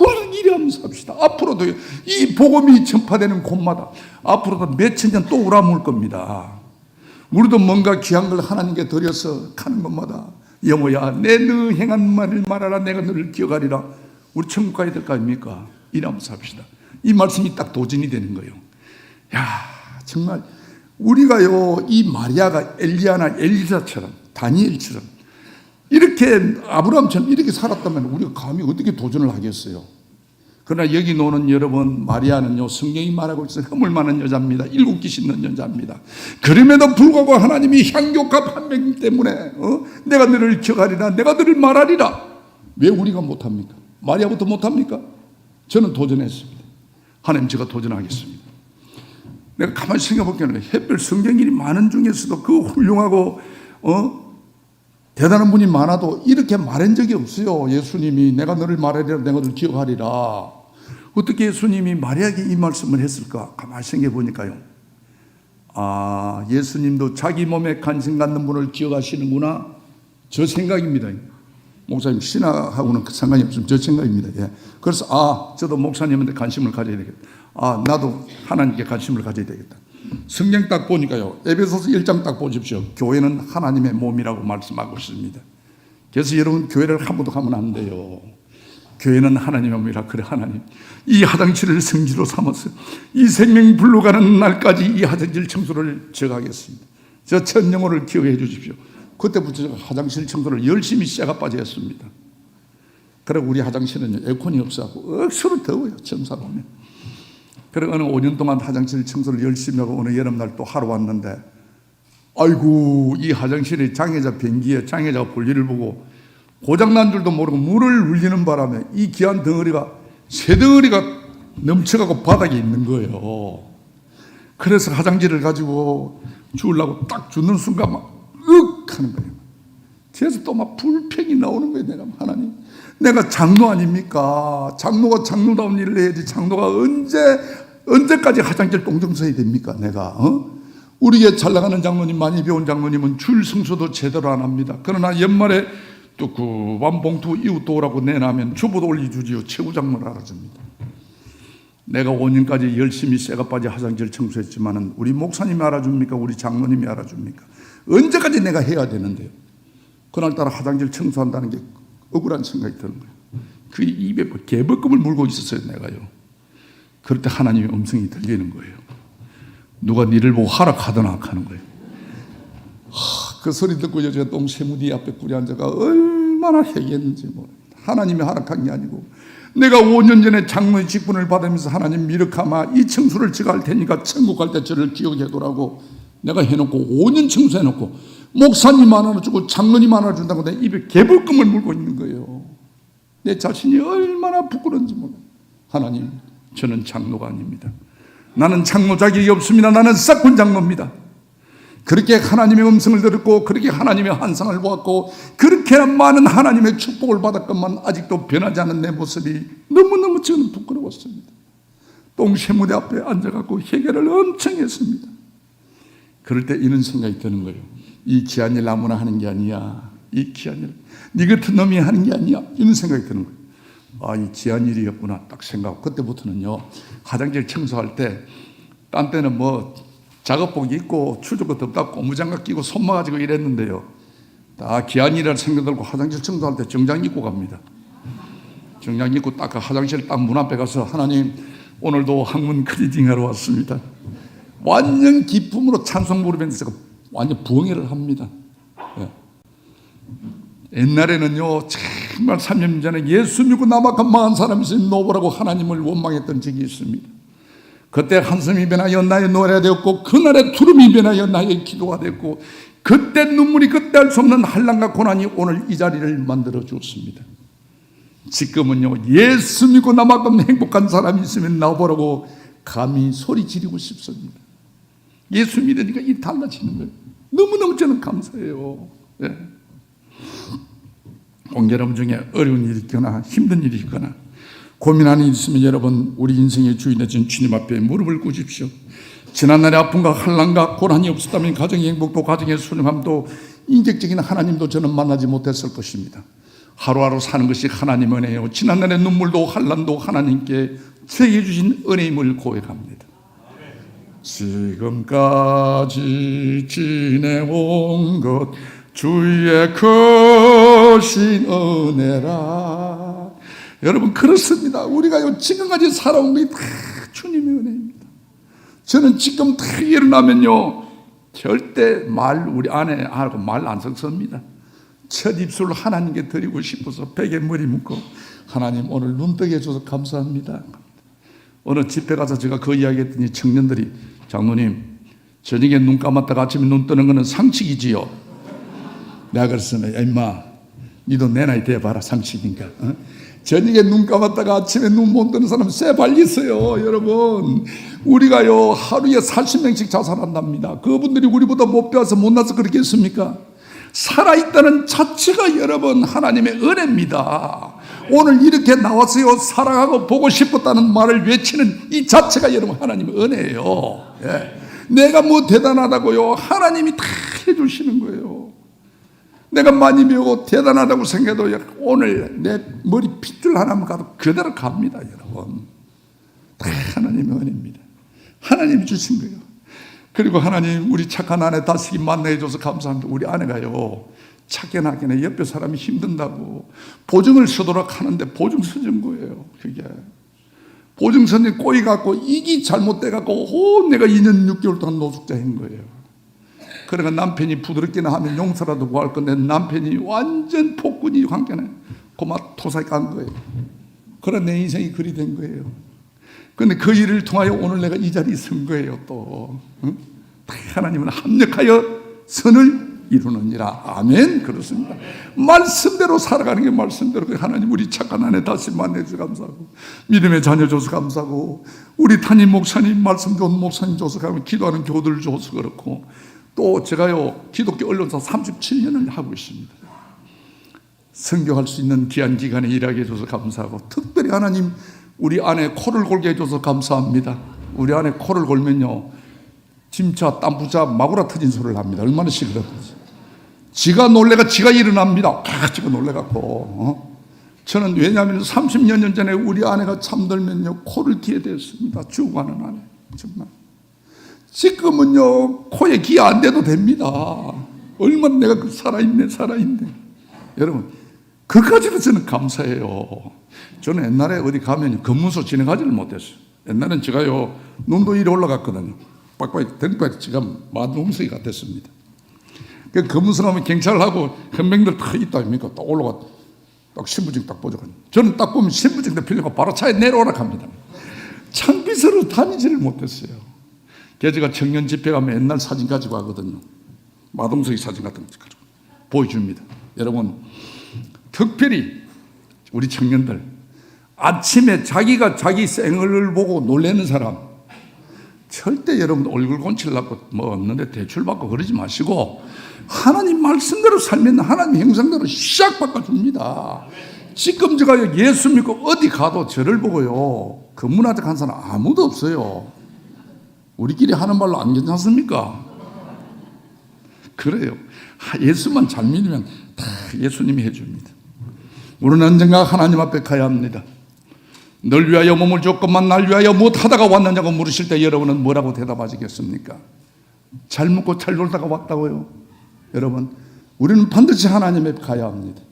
우리는 이래 한번 삽시다. 앞으로도 이 복음이 전파되는 곳마다 앞으로도 몇천 년 또 우라먹을 겁니다. 우리도 뭔가 귀한 걸 하나님께 드려서 가는 것마다 여모야 내 너 행한 말을 말하라 내가 너를 기억하리라. 우리 천국 가야 될 거 아닙니까? 이래 한번 삽시다. 이 말씀이 딱 도전이 되는 거예요. 야 정말 우리가요 이 마리아가 엘리야나 엘리사처럼 다니엘처럼 이렇게 아브라함처럼 이렇게 살았다면 우리가 감히 어떻게 도전을 하겠어요? 그러나 여기 노는 여러분, 마리아는요, 성경이 말하고 있어요. 허물 많은 여자입니다. 7기 씻는 여자입니다. 그럼에도 불구하고 하나님이 향교값 한 명 때문에 내가 너를 기억하리라, 내가 너를 말하리라. 왜 우리가 못합니까? 마리아부터 못합니까? 저는 도전했습니다. 하나님, 제가 도전하겠습니다. 내가 가만히 생각해볼게요. 햇별 성경일이 많은 중에서도 그 훌륭하고 대단한 분이 많아도 이렇게 말한 적이 없어요. 예수님이 내가 너를 말하리라, 내가 너를 기억하리라. 어떻게 예수님이 마리아에게 이 말씀을 했을까? 가만히 생각해 보니까요, 예수님도 자기 몸에 관심 갖는 분을 기억하시는구나. 저 생각입니다. 목사님 신학하고는 상관이 없으면 저 생각입니다. 예. 그래서 저도 목사님한테 관심을 가져야 되겠다. 나도 하나님께 관심을 가져야 되겠다. 성경 딱 보니까요, 에베소서 1장 딱 보십시오. 교회는 하나님의 몸이라고 말씀하고 있습니다. 그래서 여러분, 교회를 함부로 하면 안 돼요. 교회는 하나님의 몸이라. 그래, 하나님 이 화장실을 성지로 삼아서 이 생명이 불러가는 날까지 이 화장실 청소를 제가 하겠습니다. 저 첫 영혼을 기억해 주십시오. 그때부터 제가 화장실 청소를 열심히 씨가 빠졌습니다. 그리고 우리 화장실은 에어컨이 없어서 억수로 더워요, 청소하고 오면. 그리고 어느 5년 동안 화장실 청소를 열심히 하고 어느 여름날 또 하러 왔는데, 아이고, 이 화장실에 장애자 변기에 장애자가 볼일을 보고 고장난 줄도 모르고 물을 울리는 바람에 이 귀한 덩어리가, 새 덩어리가 넘쳐가고 바닥에 있는 거예요. 그래서 화장지를 가지고 주우려고 딱 주는 순간 막 하는 거예요. 그래서 또 막 불평이 나오는 거예요. 내가, 하나님, 내가 장로 아닙니까? 장로가 장로다운 일을 해야지. 장로가 언제까지 화장실 똥좀 써야 됩니까? 내가 우리 교회 잘 나가는 장로님, 많이 배운 장로님은 줄 성수도 제대로 안 합니다. 그러나 연말에 또 그 완봉투 이웃도 오라고 내놔면 주보도 올려주지요. 최고 장로를 알아줍니다. 내가 5년까지 열심히 쇠가 빠져 화장실 청소했지만은 우리 목사님이 알아줍니까? 우리 장로님이 알아줍니까? 언제까지 내가 해야 되는데요? 그날따라 화장실 청소한다는 게 억울한 생각이 드는 거예요. 그 입에 개벌금을 물고 있었어요, 내가요. 그럴 때 하나님의 음성이 들리는 거예요. 누가 니를 보고 하락하더나 하는 거예요. 그 소리 듣고 제가 똥세무디 앞에 꿀이 앉아가 얼마나 회개했는지 모릅니다. 하나님이 하락한 게 아니고, 내가 5년 전에 장로의 직분을 받으면서 하나님 미륵하마 이 청소를 제가 할 테니까 천국 갈 때 저를 기억해두라고 내가 해놓고 5년 청소해놓고 목사님 하나 주고 장로님 하나 준다고 내 입에 개벌금을 물고 있는 거예요. 내 자신이 얼마나 부끄러운지 몰라요. 하나님, 저는 장로가 아닙니다. 나는 장로 자격이 없습니다. 나는 싹군 장로입니다. 그렇게 하나님의 음성을 들었고 그렇게 하나님의 환상을 보았고 그렇게 많은 하나님의 축복을 받았건만 아직도 변하지 않은 내 모습이 너무너무 저는 부끄러웠습니다. 똥세무대 앞에 앉아갖고 회개를 엄청 했습니다. 그럴 때 이런 생각이 드는 거예요. 이 귀한 일 아무나 하는 게 아니야. 이 귀한 일 네 같은 놈이 하는 게 아니야. 이런 생각이 드는 거예요. 이 귀한 일이었구나 딱 생각하고, 그때부터는요, 화장실 청소할 때 딴 때는 뭐 작업복 입고 추적거 덥다 고무장갑 끼고 손마 가지고 이랬는데요, 다 귀한 일이라 생각 들고 화장실 청소할 때 정장 입고 갑니다. 정장 입고 딱 그 화장실 딱 문 앞에 가서, 하나님 오늘도 학문 클리징 하러 왔습니다. 완전 기쁨으로 찬송 부르면서 제가 완전 부흥회를 합니다. 예. 옛날에는요, 정말 3년 전에 예수 믿고 남악한 망한 사람이 있으면 노보라고 하나님을 원망했던 적이 있습니다. 그때 한숨이 변하여 나의 노래가 되었고 그날의 투름이 변하여 나의 기도가 되었고, 그때 눈물이 그때 할 수 없는 한란과 고난이 오늘 이 자리를 만들어 주었습니다. 지금은요, 예수 믿고 나만큼 행복한 사람이 있으면 나보라고 감히 소리 지르고 싶습니다. 예수 믿으니까 이 달라지는 거예요. 너무너무 저는 감사해요. 예. 여러분 중에 어려운 일이 있거나 힘든 일이 있거나 고민하는 일이 있으면 여러분, 우리 인생의 주인이신 주님 앞에 무릎을 꿇으십시오. 지난날의 아픔과 환난과 고난이 없었다면 가정의 행복도 가정의 순응함도 인격적인 하나님도 저는 만나지 못했을 것입니다. 하루하루 사는 것이 하나님의 은혜요, 지난날의 눈물도 환난도 하나님께 제게 주신 은혜임을 고백합니다. 지금까지 지내온 것 주의 크신 은혜라. 여러분, 그렇습니다. 우리가 지금까지 살아온 게 다 주님의 은혜입니다. 저는 지금 다 일어나면요, 절대 우리 아내하고 말 안 섞습니다. 첫 입술을 하나님께 드리고 싶어서 베개 머리 묶고 하나님 오늘 눈 뜨게 해줘서 감사합니다. 어느 집회 가서 제가 그 이야기 했더니 청년들이 장로님 저녁에 눈 감았다가 아침에 눈 뜨는 거는 상식이지요. 내가 그랬으면 임마 니도 내 나이 돼봐라 상식이니까. 저녁에 눈 감았다가 아침에 눈 못 뜨는 사람 쇠발 있어요. 여러분 우리가요 하루에 40명씩 자살한답니다. 그분들이 우리보다 못 배워서 못나서 그렇겠습니까? 살아있다는 자체가 여러분 하나님의 은혜입니다. 오늘 이렇게 나왔어요 사랑하고 보고 싶었다는 말을 외치는 이 자체가 여러분 하나님의 은혜예요. 예. 내가 뭐 대단하다고요? 하나님이 다 해주시는 거예요. 내가 많이 배우고 대단하다고 생각해도 오늘 내 머리 핏줄 하나만 가도 그대로 갑니다. 여러분 다 하나님의 은혜입니다. 하나님이 주신 거예요. 그리고 하나님 우리 착한 아내 다시기 만나해 줘서 감사합니다. 우리 아내가요 착해 나게는 옆에 사람이 힘든다고 보증을 서도록 하는데 보증 서준 거예요. 그게 보증 서는 꼬이 갖고 이기 잘못돼 갖고 내가 2년 6개월 동안 노숙자인 거예요. 그러니까 남편이 부드럽게나 하면 용서라도 구할 건데 남편이 완전 폭군이 관계네. 고마 토사에 간 거예요. 그런 내 인생이 그리 된 거예요. 그런데 그 일을 통하여 오늘 내가 이 자리에 선 거예요. 또 하나님은 합력하여 선을 이루느니라. 아멘. 그렇습니다. 말씀대로 살아가는 게 말씀대로. 하나님 우리 착한 아내 다시 만나줘서 감사하고 믿음의 자녀 줘서 감사하고 우리 담임 목사님 말씀 좋은 목사님 줘서 감사하고 기도하는 교들 줘서 그렇고 또 제가요 기독교 언론사 37년을 하고 있습니다. 선교할 수 있는 귀한 기간에 일하게 해줘서 감사하고 특별히 하나님 우리 아내 코를 골게 해줘서 감사합니다. 우리 아내 코를 골면요 진짜 땀부자 마구라 터진 소리를 합니다. 얼마나 시끄럽든지. 지가 놀래가 지가 일어납니다. 지가 놀래갖고 저는 왜냐하면 30년 전에 우리 아내가 잠들면요 코를 뒤에 댔습니다. 죽어가는 아내 정말. 지금은요 코에 기 안 대도 됩니다. 얼마나 내가 살아있네. 여러분 그까지도 저는 감사해요. 저는 옛날에 어디 가면 검문소 지나가지를 못했어요. 옛날엔 제가요 눈도 이리 올라갔거든요. 빡빡이 등빡이 제가 마동석이 같았습니다. 그 검문소 가면 경찰하고 현병들 다 있다 아닙니까? 딱 올라가 딱 신분증 딱 보죠. 저는 딱 보면 신분증 딱 빌리고 바로 차에 내려오라 합니다. 창피스러워 다니지를 못했어요. 그래서 제가 청년 집회 가면 옛날 사진 가지고 가거든요. 마동석이 사진 같은 거 가지고 보여줍니다. 여러분 특별히 우리 청년들 아침에 자기가 자기 생얼을 보고 놀라는 사람 절대 여러분 얼굴 곤칠라고 뭐 없는데 대출받고 그러지 마시고 하나님 말씀대로 살면 하나님 형상대로 샥 바꿔줍니다. 지금 제가 예수 믿고 어디 가도 저를 보고요 검문하자 간 사람 아무도 없어요. 우리끼리 하는 말로 안 괜찮습니까? 그래요. 예수만 잘 믿으면 다 예수님이 해줍니다. 우리는 언젠가 하나님 앞에 가야 합니다. 널 위하여 몸을 줬건만 날 위하여 무엇하다가 왔느냐고 물으실 때 여러분은 뭐라고 대답하시겠습니까? 잘 먹고 잘 놀다가 왔다고요. 여러분 우리는 반드시 하나님 앞에 가야 합니다.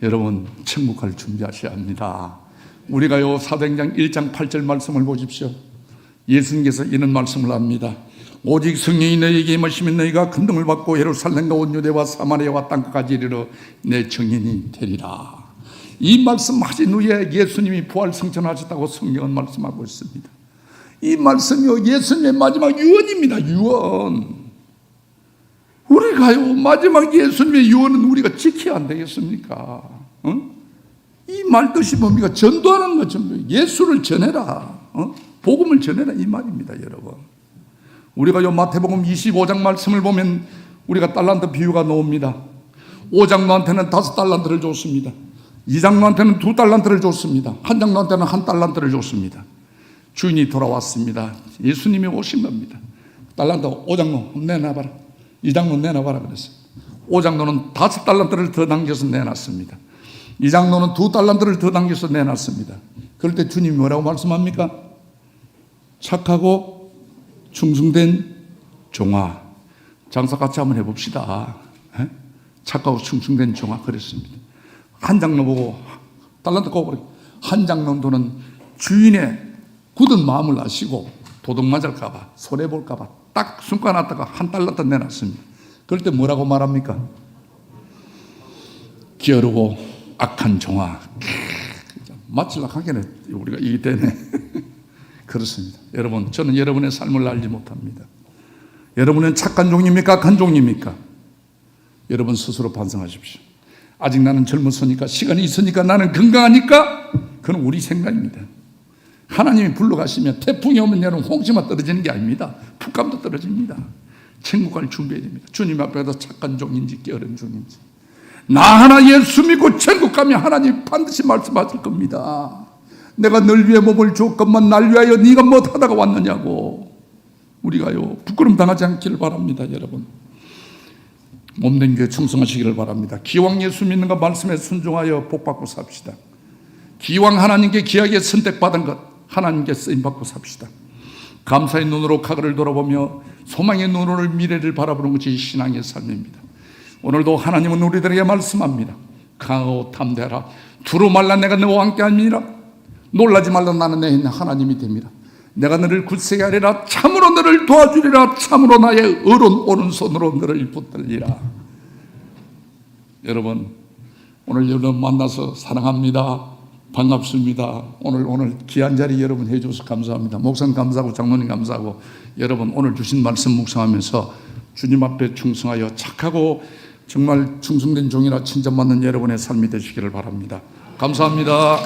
여러분 천국 갈 준비하셔야 합니다. 우리가요 사도행전 1장 8절 말씀을 보십시오. 예수님께서 이런 말씀을 합니다. 오직 성령이 너희에게 임하시면 너희가 근등을 받고 예루살렘과 온 유대와 사마리아와 땅끝까지 이르러 내 증인이 되리라. 이 말씀 하신 후에 예수님이 부활 승천하셨다고 성경은 말씀하고 있습니다. 이 말씀이요 예수님의 마지막 유언입니다. 유언. 우리가요 마지막 예수님의 유언은 우리가 지켜야 안 되겠습니까? 이 말 뜻이 뭡니까? 전도하는 거 전부. 예수를 전해라. 복음을 전해라 이 말입니다. 여러분 우리가 요 마태복음 25장 말씀을 보면 우리가 달란트 비유가 나옵니다. 5장로한테는 5달란트를 줬습니다. 2장로한테는 2달란트를 줬습니다. 한 장로한테는 1달란트를 줬습니다. 주인이 돌아왔습니다. 예수님이 오신 겁니다. 달란트 5장로 내놔봐라. 2장로 내놔봐라 그랬어요. 5장로는 5달란트를 더 남겨서 내놨습니다. 2장로는 2달란트를 더 남겨서 내놨습니다. 그럴 때 주님이 뭐라고 말씀합니까? 착하고 충성된 종아. 장사 같이 한번 해봅시다. 착하고 충성된 종아 그랬습니다. 한 장로 보고 달란트 꺼버리고 한 장로는 주인의 굳은 마음을 아시고 도둑 맞을까 봐 손해볼까 봐 딱 숨겨놨다가 1달란트 내놨습니다. 그럴 때 뭐라고 말합니까? 게으르고 악한 종아. 맞추려고 하기는 우리가 이기 때문에 그렇습니다. 여러분, 저는 여러분의 삶을 알지 못합니다. 여러분은 착한 종입니까? 악한 종입니까? 여러분 스스로 반성하십시오. 아직 나는 젊었으니까, 시간이 있으니까, 나는 건강하니까, 그건 우리 생각입니다. 하나님이 불러가시면 태풍이 오면 여러분 홍시만 떨어지는 게 아닙니다. 풋감도 떨어집니다. 천국 갈 준비해야 됩니다. 주님 앞에 가서 착한 종인지 게으른 종인지, 나 하나 예수 믿고 천국 가면 하나님 반드시 말씀하실 겁니다. 내가 널 위해 몸을 줬건만 날 위하여 네가 못하다가 왔느냐고. 우리가요 부끄럼 당하지 않기를 바랍니다. 여러분, 몸된 교회 충성하시기를 바랍니다. 기왕 예수 믿는 것 말씀에 순종하여 복받고 삽시다. 기왕 하나님께 귀하게 선택받은 것 하나님께 쓰임받고 삽시다. 감사의 눈으로 과거를 돌아보며 소망의 눈으로 미래를 바라보는 것이 신앙의 삶입니다. 오늘도 하나님은 우리들에게 말씀합니다. 강하고 담대하라. 두루말라 내가 너와 함께 함이라. 놀라지 말라 나는 내 하나님이 됩니다. 내가 너를 굳세게 하리라. 참으로 너를 도와주리라. 참으로 나의 오른손으로 너를 붙들리라. 여러분, 오늘 여러분 만나서 사랑합니다. 반갑습니다. 오늘 귀한 자리 여러분 해주셔서 감사합니다. 목사님 감사하고 장로님 감사하고, 여러분 오늘 주신 말씀 묵상하면서 주님 앞에 충성하여 착하고 정말 충성된 종이라 칭찬받는 여러분의 삶이 되시기를 바랍니다. 감사합니다.